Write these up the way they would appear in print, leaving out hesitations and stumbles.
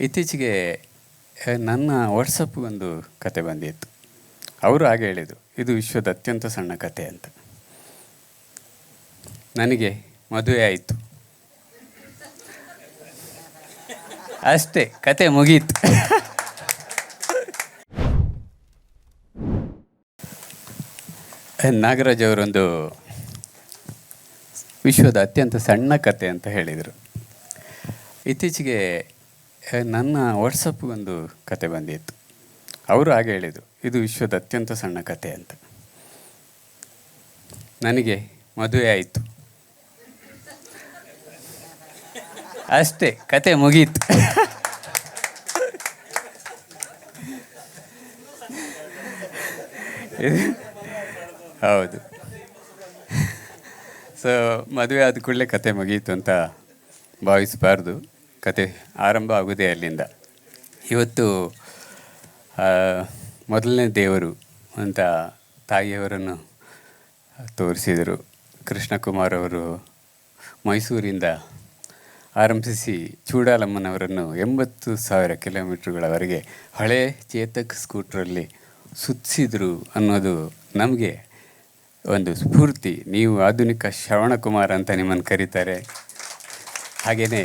ಇತ್ತೀಚೆಗೆ ನನ್ನ ವಾಟ್ಸಪ್ಗೊಂದು ಕತೆ ಬಂದಿತ್ತು. ಅವರು ಹಾಗೆ ಹೇಳಿದರು, ಇದು ವಿಶ್ವದ ಅತ್ಯಂತ ಸಣ್ಣ ಕತೆ ಅಂತ. ನನಗೆ ಮದುವೆ ಆಯಿತು, ಅಷ್ಟೇ, ಕತೆ ಮುಗೀತು. ನಾಗರಾಜ್ ಅವರೊಂದು ವಿಶ್ವದ ಅತ್ಯಂತ ಸಣ್ಣ ಕತೆ ಅಂತ ಹೇಳಿದರು. ಇತ್ತೀಚೆಗೆ ನನ್ನ ವಾಟ್ಸಪ್ಗೊಂದು ಕತೆ ಬಂದಿತ್ತು. ಅವರು ಹಾಗೆ ಹೇಳಿದರು, ಇದು ವಿಶ್ವದ ಅತ್ಯಂತ ಸಣ್ಣ ಕತೆ ಅಂತ. ನನಗೆ ಮದುವೆ ಆಯಿತು, ಅಷ್ಟೇ, ಕತೆ ಮುಗೀತು. ಹೌದು. ಸೊ ಮದುವೆ ಆದ ಕೂಡಲೇ ಕತೆ ಮುಗೀತು ಅಂತ ಭಾವಿಸಬಾರ್ದು. ಕತೆ ಆರಂಭ ಆಗೋದೇ ಅಲ್ಲಿಂದ. ಇವತ್ತು ಮೊದಲನೇ ದೇವರು ಅಂತ ತಾಯಿಯವರನ್ನು ತೋರಿಸಿದರು. ಕೃಷ್ಣಕುಮಾರ್ ಅವರು ಮೈಸೂರಿಂದ ಆರಂಭಿಸಿ ಚೂಡಾಲಮ್ಮನವರನ್ನು 80,000 ಕಿಲೋಮೀಟ್ರುಗಳವರೆಗೆ ಹಳೆ ಚೇತಕ್ ಸ್ಕೂಟ್ರಲ್ಲಿ ಸುತ್ತಿಸಿದ್ರು ಅನ್ನೋದು ನಮಗೆ ಒಂದು ಸ್ಫೂರ್ತಿ. ನೀವು ಆಧುನಿಕ ಶ್ರವಣಕುಮಾರ್ ಅಂತ ನಿಮ್ಮನ್ನು ಕರೀತಾರೆ. ಹಾಗೆಯೇ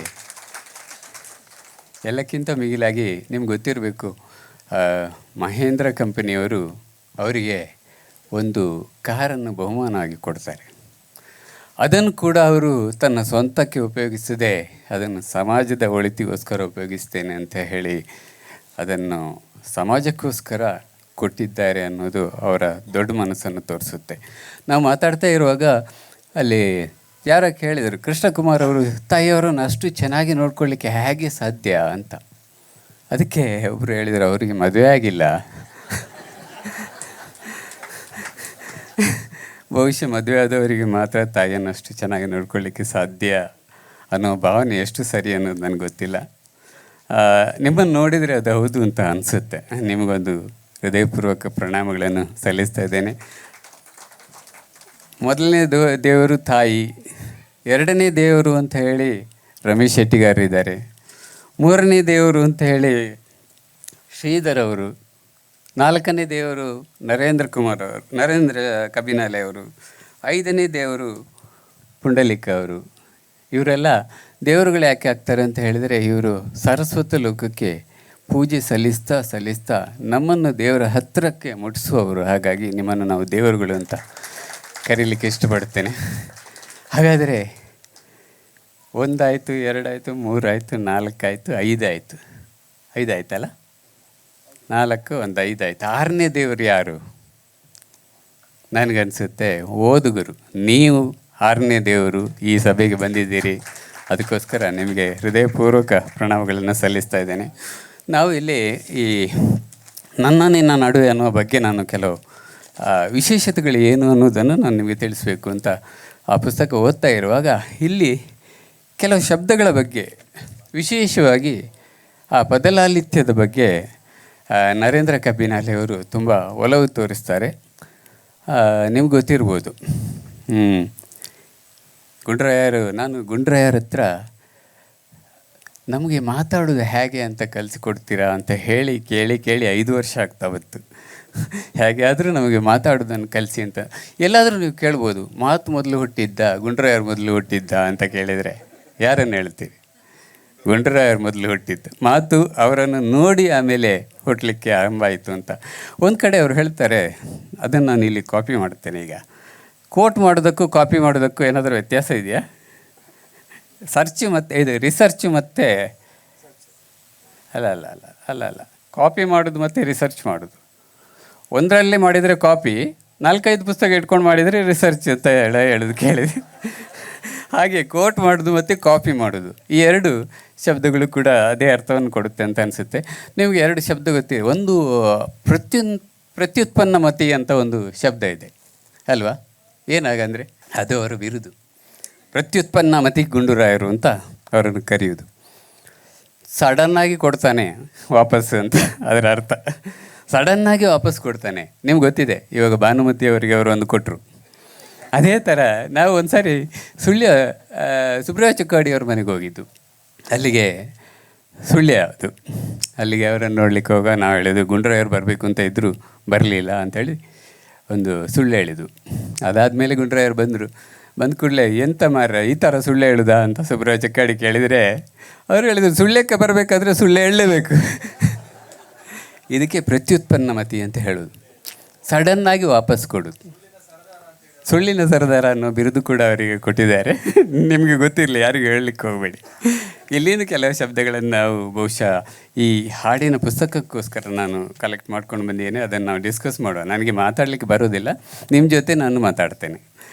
ಎಲ್ಲಕ್ಕಿಂತ ಮಿಗಿಲಾಗಿ ನಿಮ್ಗೆ ಗೊತ್ತಿರಬೇಕು, ಮಹೇಂದ್ರ ಕಂಪನಿಯವರು ಅವರಿಗೆ ಒಂದು ಕಾರನ್ನು ಬಹುಮಾನವಾಗಿ ಕೊಡ್ತಾರೆ. ಅದನ್ನು ಕೂಡ ಅವರು ತನ್ನ ಸ್ವಂತಕ್ಕೆ ಉಪಯೋಗಿಸದೆ ಅದನ್ನು ಸಮಾಜದ ಒಳಿತಿಗೋಸ್ಕರ ಉಪಯೋಗಿಸ್ತೇನೆ ಅಂತ ಹೇಳಿ ಅದನ್ನು ಸಮಾಜಕ್ಕೋಸ್ಕರ ಕೊಟ್ಟಿದ್ದಾರೆ ಅನ್ನೋದು ಅವರ ದೊಡ್ಡ ಮನಸ್ಸನ್ನು ತೋರಿಸುತ್ತೆ. ನಾವು ಮಾತಾಡ್ತಾ ಇರುವಾಗ ಅಲ್ಲಿ ಯಾರ ಕೇಳಿದರು, ಕೃಷ್ಣಕುಮಾರ್ ಅವರು ತಾಯಿಯವರನ್ನು ಅಷ್ಟು ಚೆನ್ನಾಗಿ ನೋಡ್ಕೊಳ್ಳಿಕ್ಕೆ ಹೇಗೆ ಸಾಧ್ಯ ಅಂತ. ಅದಕ್ಕೆ ಒಬ್ಬರು ಹೇಳಿದರು, ಅವರಿಗೆ ಮದುವೆ ಆಗಿಲ್ಲ, ಬಹುಶಃ ಮದುವೆ ಆದವರಿಗೆ ಮಾತ್ರ ತಾಯಿಯನ್ನು ಅಷ್ಟು ಚೆನ್ನಾಗಿ ನೋಡ್ಕೊಳ್ಳಿಕ್ಕೆ ಸಾಧ್ಯ ಅನ್ನೋ ಭಾವನೆ ಎಷ್ಟು ಸರಿ ಅನ್ನೋದು ನನಗೆ ಗೊತ್ತಿಲ್ಲ. ನಿಮ್ಮನ್ನು ನೋಡಿದರೆ ಅದು ಹೌದು ಅಂತ ಅನಿಸುತ್ತೆ. ನಿಮಗೊಂದು ಹೃದಯಪೂರ್ವಕ ಪ್ರಣಾಮಗಳನ್ನು ಸಲ್ಲಿಸ್ತಾ ಇದ್ದೇನೆ. ಮೊದಲನೇ ದೇವರು ತಾಯಿ, ಎರಡನೇ ದೇವರು ಅಂತ ಹೇಳಿ ರಮೇಶ್ ಶೆಟ್ಟಿಗಾರಿದ್ದಾರೆ, ಮೂರನೇ ದೇವರು ಅಂತ ಹೇಳಿ ಶ್ರೀಧರ್ ಅವರು, ನಾಲ್ಕನೇ ದೇವರು ನರೇಂದ್ರ ಕಬಿನಾಲೆ ಅವರು, ಐದನೇ ದೇವರು ಪುಂಡಲಿಕ ಅವರು. ಇವರೆಲ್ಲ ದೇವರುಗಳು ಯಾಕೆ ಆಗ್ತಾರೆ ಅಂತ ಹೇಳಿದರೆ, ಇವರು ಸಾರಸ್ವತ ಲೋಕಕ್ಕೆ ಪೂಜೆ ಸಲ್ಲಿಸ್ತಾ ನಮ್ಮನ್ನು ದೇವರ ಹತ್ತಿರಕ್ಕೆ ಮುಟ್ಟಿಸುವವರು. ಹಾಗಾಗಿ ನಿಮ್ಮನ್ನು ನಾವು ದೇವರುಗಳು ಅಂತ ಕರೀಲಿಕ್ಕೆ ಇಷ್ಟಪಡ್ತೇನೆ. ಹಾಗಾದರೆ 1 ಆಯಿತು, 2 ಆಯಿತು, 3 ಆಯಿತು, 4 ಆಯಿತು, 5 ಆಯಿತು. 5 ಆಯ್ತಲ್ಲ, 4, 1, 5 ಆಯಿತು. 6ನೇ ದೇವರು ಯಾರು? ನನಗನ್ಸುತ್ತೆ ಓದುಗರು. ನೀವು 6ನೇ ದೇವರು ಈ ಸಭೆಗೆ ಬಂದಿದ್ದೀರಿ. ಅದಕ್ಕೋಸ್ಕರ ನಿಮಗೆ ಹೃದಯಪೂರ್ವಕ ಪ್ರಣಾಮಗಳನ್ನು ಸಲ್ಲಿಸ್ತಾ ಇದ್ದೇನೆ. ನಾವು ಇಲ್ಲಿ ಈ ನನ್ನ ನಿನ್ನ ನಡುವೆ ಅನ್ನೋ ಬಗ್ಗೆ ನಾನು ಕೆಲವು ವಿಶೇಷತೆಗಳು ಏನು ಅನ್ನೋದನ್ನು ನಾನು ನಿಮಗೆ ತಿಳಿಸ್ಬೇಕು ಅಂತ ಆ ಪುಸ್ತಕ ಓದ್ತಾ ಇರುವಾಗ ಇಲ್ಲಿ ಕೆಲವು ಶಬ್ದಗಳ ಬಗ್ಗೆ, ವಿಶೇಷವಾಗಿ ಆ ಪದಲಾಲಿತ್ಯದ ಬಗ್ಗೆ ನರೇಂದ್ರ ಕಬ್ಬಿನಾಲೆ ಅವರು ತುಂಬ ಒಲವು ತೋರಿಸ್ತಾರೆ. ನಿಮ್ಗೆ ಗೊತ್ತಿರ್ಬೋದು, ನಾನು ಗುಂಡ್ರಾಯರ ಹತ್ರ ನಮಗೆ ಮಾತಾಡೋದು ಹೇಗೆ ಅಂತ ಕಲಿಸಿಕೊಡ್ತೀರಾ ಅಂತ ಹೇಳಿ ಕೇಳಿ 5 ವರ್ಷ ಆಗ್ತಾ ಬಂತು. ಹೇಗೆ ಆದರೂ ನಮಗೆ ಮಾತಾಡೋದನ್ನು ಕಲಿಸಿ ಅಂತ. ಎಲ್ಲಾದರೂ ನೀವು ಕೇಳ್ಬೋದು, ಮಾತು ಮೊದಲು ಹುಟ್ಟಿದ್ದ, ಗುಂಡ್ರಾಯರ್ ಮೊದಲು ಹುಟ್ಟಿದ್ದ ಅಂತ ಕೇಳಿದರೆ ಯಾರನ್ನು ಹೇಳ್ತೀವಿ? ಗುಂಡ್ರಾಯರ್ ಮೊದಲು ಹುಟ್ಟಿದ್ದು. ಮಾತು ಅವರನ್ನು ನೋಡಿ ಆಮೇಲೆ ಹುಟ್ಟಲಿಕ್ಕೆ ಆರಂಭ ಆಯಿತು ಅಂತ. ಒಂದು ಕಡೆ ಅವ್ರು ಹೇಳ್ತಾರೆ, ಅದನ್ನು ನಾನು ಇಲ್ಲಿ ಕಾಪಿ ಮಾಡ್ತೇನೆ. ಈಗ ಕೋಟ್ ಮಾಡೋದಕ್ಕೂ ಕಾಪಿ ಮಾಡೋದಕ್ಕೂ ಏನಾದರೂ ವ್ಯತ್ಯಾಸ ಇದೆಯಾ? ರಿಸರ್ಚ್ ಮತ್ತು ಅಲ್ಲ ಕಾಪಿ ಮಾಡೋದು ಮತ್ತು ರಿಸರ್ಚ್ ಮಾಡೋದು. ಒಂದರಲ್ಲೇ ಮಾಡಿದರೆ ಕಾಪಿ, 4-5 ಪುಸ್ತಕ ಇಟ್ಕೊಂಡು ಮಾಡಿದರೆ ರಿಸರ್ಚ್ ಅಂತ ಹೇಳೋದು ಕೇಳಿದೆ. ಹಾಗೆ ಕೋಟ್ ಮಾಡೋದು ಮತ್ತು ಕಾಪಿ ಮಾಡೋದು, ಈ 2 ಶಬ್ದಗಳು ಕೂಡ ಅದೇ ಅರ್ಥವನ್ನು ಕೊಡುತ್ತೆ ಅಂತ ಅನಿಸುತ್ತೆ. ನಿಮಗೆ 2 ಶಬ್ದ ಗೊತ್ತಿದೆ. ಒಂದು ಪ್ರತ್ಯುತ್ಪನ್ನ ಮತಿ ಅಂತ ಒಂದು ಶಬ್ದ ಇದೆ ಅಲ್ವಾ? ಏನಾಗಂದರೆ ಅದು ಅವರ ಬಿರುದು. ಪ್ರತ್ಯುತ್ಪನ್ನ ಮತಿ ಗುಂಡೂರಾಯರು ಅಂತ ಅವರನ್ನು ಕರೆಯುವುದು. ಸಡನ್ನಾಗಿ ಕೊಡ್ತಾನೆ ವಾಪಸ್ಸು ಅಂತ ಅದರ ಅರ್ಥ. ಸಡನ್ನಾಗಿ ವಾಪಸ್ ಕೊಡ್ತಾನೆ. ನಿಮ್ಗೆ ಗೊತ್ತಿದೆ, ಇವಾಗ ಭಾನುಮತಿ ಅವರಿಗೆ ಅವರು ಒಂದು ಕೊಟ್ಟರು. ಅದೇ ಥರ ನಾವು ಒಂದು ಸಾರಿ ಸುಳ್ಯ ಸುಬ್ರಹ್ಮಣ್ಯ ಚುಕ್ಕಾಡಿಯವ್ರ ಮನೆಗೆ ಹೋಗಿದ್ದು. ಅಲ್ಲಿಗೆ ಸುಳ್ಯ ಅದು. ಅಲ್ಲಿಗೆ ಅವರನ್ನು ನೋಡ್ಲಿಕ್ಕೆ ಹೋಗ ನಾವು ಹೇಳಿದ್ವಿ ಗುಂಡ್ರಾಯವ್ರು ಬರಬೇಕು ಅಂತ ಇದ್ದರು, ಬರಲಿಲ್ಲ ಅಂಥೇಳಿ ಒಂದು ಸುಳ್ಳು ಹೇಳಿದ್ದು. ಅದಾದಮೇಲೆ ಗುಂಡ್ರಾಯವ್ರು ಬಂದರು. ಬಂದ ಕೂಡಲೇ ಎಂತ ಮಾರ್ರೆ ಈ ಥರ ಸುಳ್ಳು ಹೇಳುದಾ ಅಂತ ಸುಬ್ರಾಯ ಚಕ್ಕಾಡಿ ಕೇಳಿದರೆ ಅವರು ಹೇಳಿದರು, ಸುಳ್ಯಕ್ಕೆ ಬರಬೇಕಾದ್ರೆ ಸುಳ್ಳು ಹೇಳಲೇಬೇಕು. ಇದಕ್ಕೆ ಪ್ರತ್ಯುತ್ಪನ್ನ ಮತಿ ಅಂತ ಹೇಳೋದು, ಸಡನ್ನಾಗಿ ವಾಪಸ್ ಕೊಡೋದು. ಸುಳ್ಳಿನ ಸರದಾರ ಅನ್ನೋ ಬಿರುದು ಕೂಡ ಅವರಿಗೆ ಕೊಟ್ಟಿದ್ದಾರೆ. ನಿಮಗೆ ಗೊತ್ತಿರಲಿ, ಯಾರಿಗೂ ಹೇಳಲಿಕ್ಕೆ ಹೋಗಬೇಡಿ. ಇಲ್ಲಿನ ಕೆಲವು ಶಬ್ದಗಳನ್ನು ನಾವು ಬಹುಶಃ ಈ ಹಾಡಿನ ಪುಸ್ತಕಕ್ಕೋಸ್ಕರ ನಾನು ಕಲೆಕ್ಟ್ ಮಾಡ್ಕೊಂಡು ಬಂದಿದ್ದೇನೆ. ಅದನ್ನು ನಾವು ಡಿಸ್ಕಸ್ ಮಾಡುವ. ನನಗೆ ಮಾತಾಡಲಿಕ್ಕೆ ಬರೋದಿಲ್ಲ, ನಿಮ್ಮ ಜೊತೆ ನಾನು ಮಾತಾಡ್ತೇನೆ.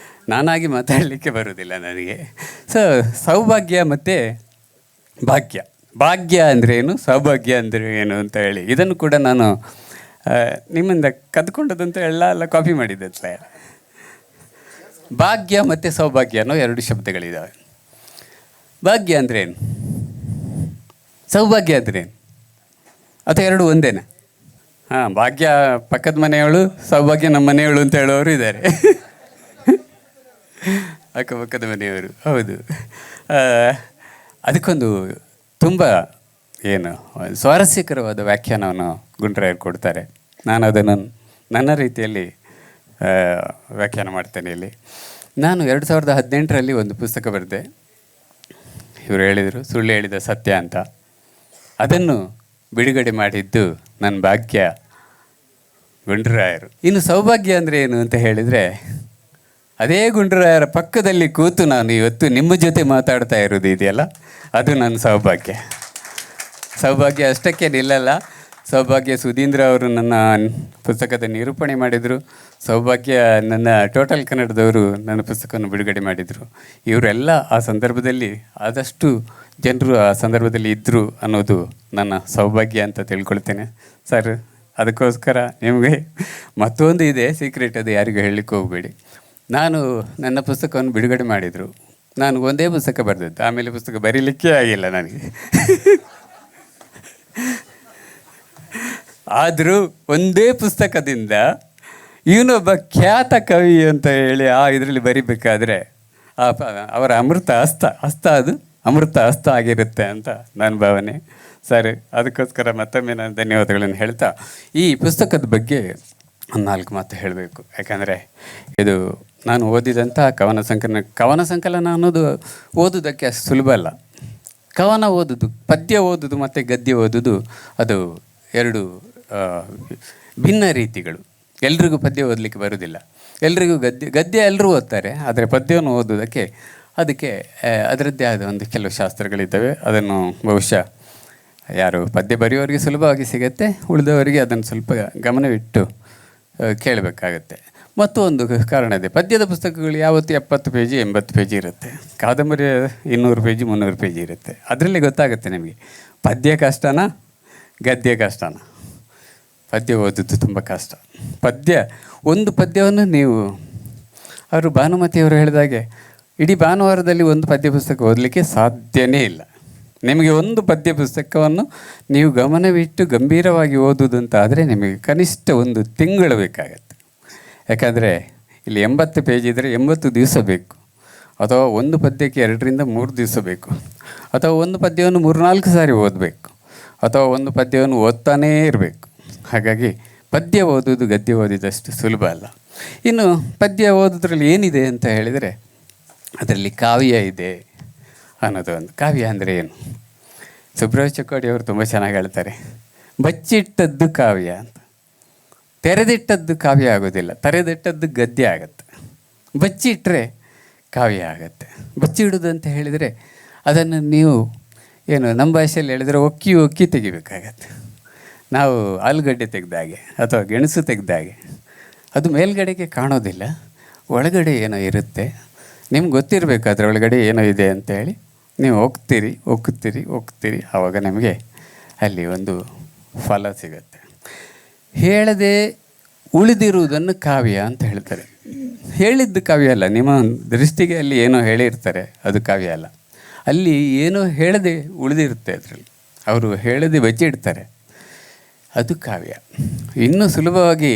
ನಾನಾಗಿ ಮಾತಾಡಲಿಕ್ಕೆ ಬರೋದಿಲ್ಲ ನನಗೆ. ಸೌಭಾಗ್ಯ ಮತ್ತು ಭಾಗ್ಯ. ಭಾಗ್ಯ ಅಂದರೆ ಏನು, ಸೌಭಾಗ್ಯ ಅಂದರೆ ಏನು ಅಂತ ಹೇಳಿ ಇದನ್ನು ಕೂಡ ನಾನು ನಿಮ್ಮಿಂದ ಕದ್ಕೊಂಡದಂತ ಎಲ್ಲ ಕಾಪಿ ಮಾಡಿದ್ದೆ. ಭಾಗ್ಯ ಮತ್ತು ಸೌಭಾಗ್ಯ ಅನ್ನೋ ಎರಡು ಶಬ್ದಗಳಿದ್ದಾವೆ. ಭಾಗ್ಯ ಅಂದರೆ ಏನು, ಸೌಭಾಗ್ಯ ಅಂದರೆ ಏನು, ಅಥವಾ ಎರಡು ಒಂದೇನಾ? ಹಾಂ, ಭಾಗ್ಯ ಪಕ್ಕದ ಮನೆಯವಳು, ಸೌಭಾಗ್ಯ ನಮ್ಮ ಮನೆಯವಳು ಅಂತ ಹೇಳೋರು ಇದ್ದಾರೆ. ಅಕ್ಕಪಕ್ಕದ ಮನೆಯವರು. ಹೌದು. ಅದಕ್ಕೊಂದು ತುಂಬ ಏನು ಸ್ವಾರಸ್ಯಕರವಾದ ವ್ಯಾಖ್ಯಾನವನ್ನು ಗುಂಡ್ರಾಯರು ಕೊಡ್ತಾರೆ. ನಾನು ಅದನ್ನು ನನ್ನ ರೀತಿಯಲ್ಲಿ ವ್ಯಾಖ್ಯಾನ ಮಾಡ್ತೇನೆ ಇಲ್ಲಿ. ನಾನು 2018ರಲ್ಲಿ ಒಂದು ಪುಸ್ತಕ ಬರೆದೆ. ಇವರು ಹೇಳಿದರು ಸುಳ್ಳು ಹೇಳಿದ ಸತ್ಯ ಅಂತ. ಅದನ್ನು ಬಿಡುಗಡೆ ಮಾಡಿದ್ದು ನನ್ನ ಭಾಗ್ಯ ಗುಂಡ್ರಾಯರು. ಇನ್ನು ಸೌಭಾಗ್ಯ ಅಂದರೆ ಏನು ಅಂತ ಹೇಳಿದರೆ, ಅದೇ ಗುಂಡ್ರಾಯರ ಪಕ್ಕದಲ್ಲಿ ಕೂತು ನಾನು ಇವತ್ತು ನಿಮ್ಮ ಜೊತೆ ಮಾತಾಡ್ತಾ ಇರೋದು ಇದೆಯಲ್ಲ, ಅದು ನನ್ನ ಸೌಭಾಗ್ಯ. ಸೌಭಾಗ್ಯ ಅಷ್ಟಕ್ಕೆ ನಿಲ್ಲಲ್ಲ. ಸೌಭಾಗ್ಯ ಸುಧೀಂದ್ರ ಅವರು ನನ್ನ ಪುಸ್ತಕದ ನಿರೂಪಣೆ ಮಾಡಿದರು. ಸೌಭಾಗ್ಯ ನನ್ನ ಟೋಟಲ್ ಕನ್ನಡದವರು ನನ್ನ ಪುಸ್ತಕವನ್ನು ಬಿಡುಗಡೆ ಮಾಡಿದರು. ಇವರೆಲ್ಲ ಆ ಸಂದರ್ಭದಲ್ಲಿ ಆದಷ್ಟು ಜನರು ಆ ಸಂದರ್ಭದಲ್ಲಿ ಇದ್ದರು ಅನ್ನೋದು ನನ್ನ ಸೌಭಾಗ್ಯ ಅಂತ ತಿಳ್ಕೊಳ್ತೇನೆ ಸರ್. ಅದಕ್ಕೋಸ್ಕರ ನಿಮಗೆ ಮತ್ತೊಂದು ಇದೆ ಸೀಕ್ರೆಟ್, ಅದು ಯಾರಿಗೂ ಹೇಳಲಿಕ್ಕೆ ಹೋಗಬೇಡಿ. ನಾನು ನನ್ನ ಪುಸ್ತಕವನ್ನು ಬಿಡುಗಡೆ ಮಾಡಿದರು. ನಾನು ಒಂದೇ ಪುಸ್ತಕ ಬರೆದದ್ದು, ಆಮೇಲೆ ಪುಸ್ತಕ ಬರೀಲಿಕ್ಕೆ ಆಗಿಲ್ಲ ನನಗೆ. ಆದರೂ ಒಂದೇ ಪುಸ್ತಕದಿಂದ ಇವನೊಬ್ಬ ಖ್ಯಾತ ಕವಿ ಅಂತ ಹೇಳಿ ಇದರಲ್ಲಿ ಬರಿಬೇಕಾದ್ರೆ ಅವರ ಅಮೃತ ಹಸ್ತ ಅದು ಅಮೃತ ಹಸ್ತ ಆಗಿರುತ್ತೆ ಅಂತ ನನ್ನ ಭಾವನೆ ಸರ್. ಅದಕ್ಕೋಸ್ಕರ ಮತ್ತೊಮ್ಮೆ ನಾನು ಧನ್ಯವಾದಗಳನ್ನು ಹೇಳ್ತಾ, ಈ ಪುಸ್ತಕದ ಬಗ್ಗೆ ಒಂದು 4 ಮಾತು ಹೇಳಬೇಕು. ಯಾಕಂದರೆ ಇದು ನಾನು ಓದಿದಂಥ ಕವನ ಸಂಕಲನ ಅನ್ನೋದು ಓದೋದಕ್ಕೆ ಅಷ್ಟು ಸುಲಭ ಅಲ್ಲ. ಕವನ ಓದೋದು, ಪದ್ಯ ಓದೋದು ಮತ್ತು ಗದ್ಯ ಓದೋದು ಅದು ಎರಡು ಭಿನ್ನ ರೀತಿಗಳು. ಎಲ್ರಿಗೂ ಪದ್ಯ ಓದಲಿಕ್ಕೆ ಬರೋದಿಲ್ಲ, ಎಲ್ರಿಗೂ ಗದ್ಯ ಎಲ್ಲರೂ ಓದ್ತಾರೆ. ಆದರೆ ಪದ್ಯವನ್ನು ಓದೋದಕ್ಕೆ ಅದಕ್ಕೆ ಅದರದ್ದೇ ಆದ ಒಂದು ಕೆಲವು ಶಾಸ್ತ್ರಗಳಿದ್ದಾವೆ. ಅದನ್ನು ಬಹುಶಃ ಯಾರು ಪದ್ಯ ಬರೆಯೋರಿಗೆ ಸುಲಭವಾಗಿ ಸಿಗುತ್ತೆ, ಉಳಿದವರಿಗೆ ಅದನ್ನು ಸ್ವಲ್ಪ ಗಮನವಿಟ್ಟು ಕೇಳಬೇಕಾಗತ್ತೆ. ಮತ್ತು ಒಂದು ಕಾರಣ ಇದೆ, ಪದ್ಯದ ಪುಸ್ತಕಗಳು ಯಾವತ್ತು 70 ಪೇಜಿ 80 ಪೇಜಿ ಇರುತ್ತೆ. ಕಾದಂಬರಿ 200 ಪೇಜಿ 300 ಪೇಜಿ ಇರುತ್ತೆ. ಅದರಲ್ಲಿ ಗೊತ್ತಾಗುತ್ತೆ ನಿಮಗೆ ಪದ್ಯ ಕಷ್ಟನಾ ಗದ್ಯ ಕಷ್ಟನಾ. ಪದ್ಯ ಓದೋದು ತುಂಬ ಕಷ್ಟ. ಒಂದು ಪದ್ಯವನ್ನು ನೀವು ಅವರು ಭಾನುಮತಿಯವರು ಹೇಳಿದಾಗೆ ಇಡೀ ಭಾನುವಾರದಲ್ಲಿ ಒಂದು ಪದ್ಯ ಪುಸ್ತಕ ಓದಲಿಕ್ಕೆ ಸಾಧ್ಯವೇ ಇಲ್ಲ. ನಿಮಗೆ ಒಂದು ಪದ್ಯ ಪುಸ್ತಕವನ್ನು ನೀವು ಗಮನವಿಟ್ಟು ಗಂಭೀರವಾಗಿ ಓದುವುದಂತಾದರೆ ನಿಮಗೆ ಕನಿಷ್ಠ 1 ತಿಂಗಳು ಬೇಕಾಗತ್ತೆ. ಯಾಕಂದರೆ ಇಲ್ಲಿ 80 ಪೇಜ್ ಇದ್ದರೆ 80 ದಿವಸ ಬೇಕು, ಅಥವಾ ಒಂದು ಪದ್ಯಕ್ಕೆ 2 ರಿಂದ 3 ದಿವಸ ಬೇಕು, ಅಥವಾ ಒಂದು ಪದ್ಯವನ್ನು 3-4 ಸಾರಿ ಓದಬೇಕು, ಅಥವಾ ಒಂದು ಪದ್ಯವನ್ನು ಓದ್ತಾನೇ ಇರಬೇಕು. ಹಾಗಾಗಿ ಪದ್ಯ ಓದೋದು ಗದ್ಯ ಓದಿದಷ್ಟು ಸುಲಭ ಅಲ್ಲ. ಇನ್ನು ಪದ್ಯ ಓದೋದ್ರಲ್ಲಿ ಏನಿದೆ ಅಂತ ಹೇಳಿದರೆ, ಅದರಲ್ಲಿ ಕಾವ್ಯ ಇದೆ ಅನ್ನೋದು ಒಂದು. ಕಾವ್ಯ ಅಂದರೆ ಏನು? ಸುಬ್ರಾಯ ಚಕ್ಕಾಡಿ ಅವರು ತುಂಬ ಚೆನ್ನಾಗಿ ಹೇಳ್ತಾರೆ, ಬಚ್ಚಿಟ್ಟದ್ದು ಕಾವ್ಯ ಅಂತ. ತೆರೆದಿಟ್ಟದ್ದು ಕಾವ್ಯ ಆಗೋದಿಲ್ಲ, ತೆರೆದಿಟ್ಟದ್ದು ಗದ್ಯ ಆಗುತ್ತೆ. ಬಚ್ಚಿಟ್ಟರೆ ಕಾವ್ಯ ಆಗುತ್ತೆ. ಬಚ್ಚಿಡುವುದು ಅಂತ ಹೇಳಿದರೆ ಅದನ್ನು ನೀವು ಏನು ನಮ್ಮ ಭಾಷೆಯಲ್ಲಿ ಹೇಳಿದರೆ ಒಕ್ಕಿ ತೆಗಿಬೇಕಾಗತ್ತೆ. ನಾವು ಆಲೂಗಡ್ಡೆ ತೆಗೆದಾಗೆ ಅಥವಾ ಗೆಣಸು ತೆಗೆದಾಗೆ ಅದು ಮೇಲ್ಗಡೆಗೆ ಕಾಣೋದಿಲ್ಲ, ಒಳಗಡೆ ಏನೋ ಇರುತ್ತೆ. ನಿಮ್ಗೆ ಗೊತ್ತಿರಬೇಕು ಅದರ ಒಳಗಡೆ ಏನೋ ಇದೆ ಅಂತೇಳಿ. ನೀವು ಹೋಗ್ತೀರಿ ಆವಾಗ ನಿಮಗೆ ಅಲ್ಲಿ ಒಂದು ಫಲ ಸಿಗುತ್ತೆ. ಹೇಳದೆ ಉಳಿದಿರುವುದನ್ನು ಕಾವ್ಯ ಅಂತ ಹೇಳ್ತಾರೆ. ಹೇಳಿದ್ದು ಕಾವ್ಯ ಅಲ್ಲ, ನಿಮ್ಮ ದೃಷ್ಟಿಗೆ ಅಲ್ಲಿ ಏನೋ ಹೇಳಿರ್ತಾರೆ, ಅದು ಕಾವ್ಯ ಅಲ್ಲ. ಅಲ್ಲಿ ಏನೋ ಹೇಳದೆ ಉಳಿದಿರುತ್ತೆ, ಅದರಲ್ಲಿ ಅವರು ಹೇಳದೆ ಬಚ್ಚಿಡ್ತಾರೆ, ಅದು ಕಾವ್ಯ. ಇನ್ನೂ ಸುಲಭವಾಗಿ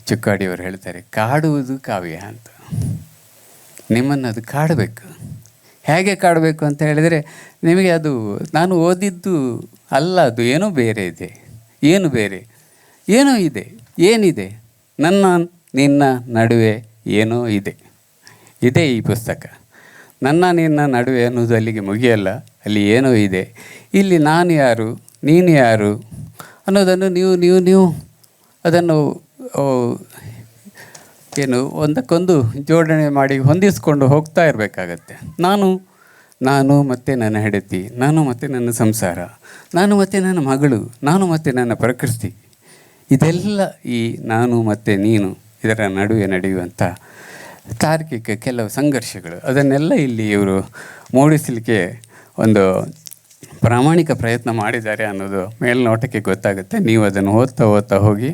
ಚುಕ್ಕಾಡಿಯವರು ಹೇಳ್ತಾರೆ, ಕಾಡುವುದು ಕಾವ್ಯ ಅಂತ. ನಿಮ್ಮನ್ನು ಅದು ಕಾಡಬೇಕು. ಹೇಗೆ ಕಾಡಬೇಕು ಅಂತ ಹೇಳಿದರೆ ನಿಮಗೆ ಅದು ನಾನು ಓದಿದ್ದು ಅಲ್ಲ, ಅದು ಏನೋ ಬೇರೆ ಇದೆ. ಏನು ಬೇರೆ ಏನೋ ಇದೆ. ಏನಿದೆ? ನನ್ನ ನಿನ್ನ ನಡುವೆ ಏನೋ ಇದೆ. ಇದೇ ಈ ಪುಸ್ತಕ. ನನ್ನ ನಿನ್ನ ನಡುವೆ ಅನ್ನೋದು ಅಲ್ಲಿಗೆ ಮುಗಿಯಲ್ಲ, ಅಲ್ಲಿ ಏನೋ ಇದೆ. ಇಲ್ಲಿ ನಾನು ಯಾರು, ನೀನು ಯಾರು ಅನ್ನೋದನ್ನು ನೀವು ಅದನ್ನು ಏನು ಒಂದಕ್ಕೊಂದು ಜೋಡಣೆ ಮಾಡಿ ಹೊಂದಿಸ್ಕೊಂಡು ಹೋಗ್ತಾ ಇರಬೇಕಾಗತ್ತೆ. ನಾನು ಮತ್ತು ನನ್ನ ಹೆಂಡತಿ, ನಾನು ಮತ್ತು ನನ್ನ ಸಂಸಾರ, ನಾನು ಮತ್ತು ನನ್ನ ಮಗಳು, ನಾನು ಮತ್ತು ನನ್ನ ಪ್ರಕೃತಿ, ಇದೆಲ್ಲ ಈ ನಾನು ಮತ್ತು ನೀನು ಇದರ ನಡುವೆ ನಡೆಯುವಂಥ ತಾರ್ಕಿಕ ಕೆಲವು ಸಂಘರ್ಷಗಳು. ಅದನ್ನೆಲ್ಲ ಇಲ್ಲಿ ಇವರು ಮೂಡಿಸಲಿಕ್ಕೆ ಒಂದು ಪ್ರಾಮಾಣಿಕ ಪ್ರಯತ್ನ ಮಾಡಿದ್ದಾರೆ ಅನ್ನೋದು ಮೇಲ್ನೋಟಕ್ಕೆ ಗೊತ್ತಾಗುತ್ತೆ. ನೀವು ಅದನ್ನು ಓದ್ತಾ ಹೋಗಿ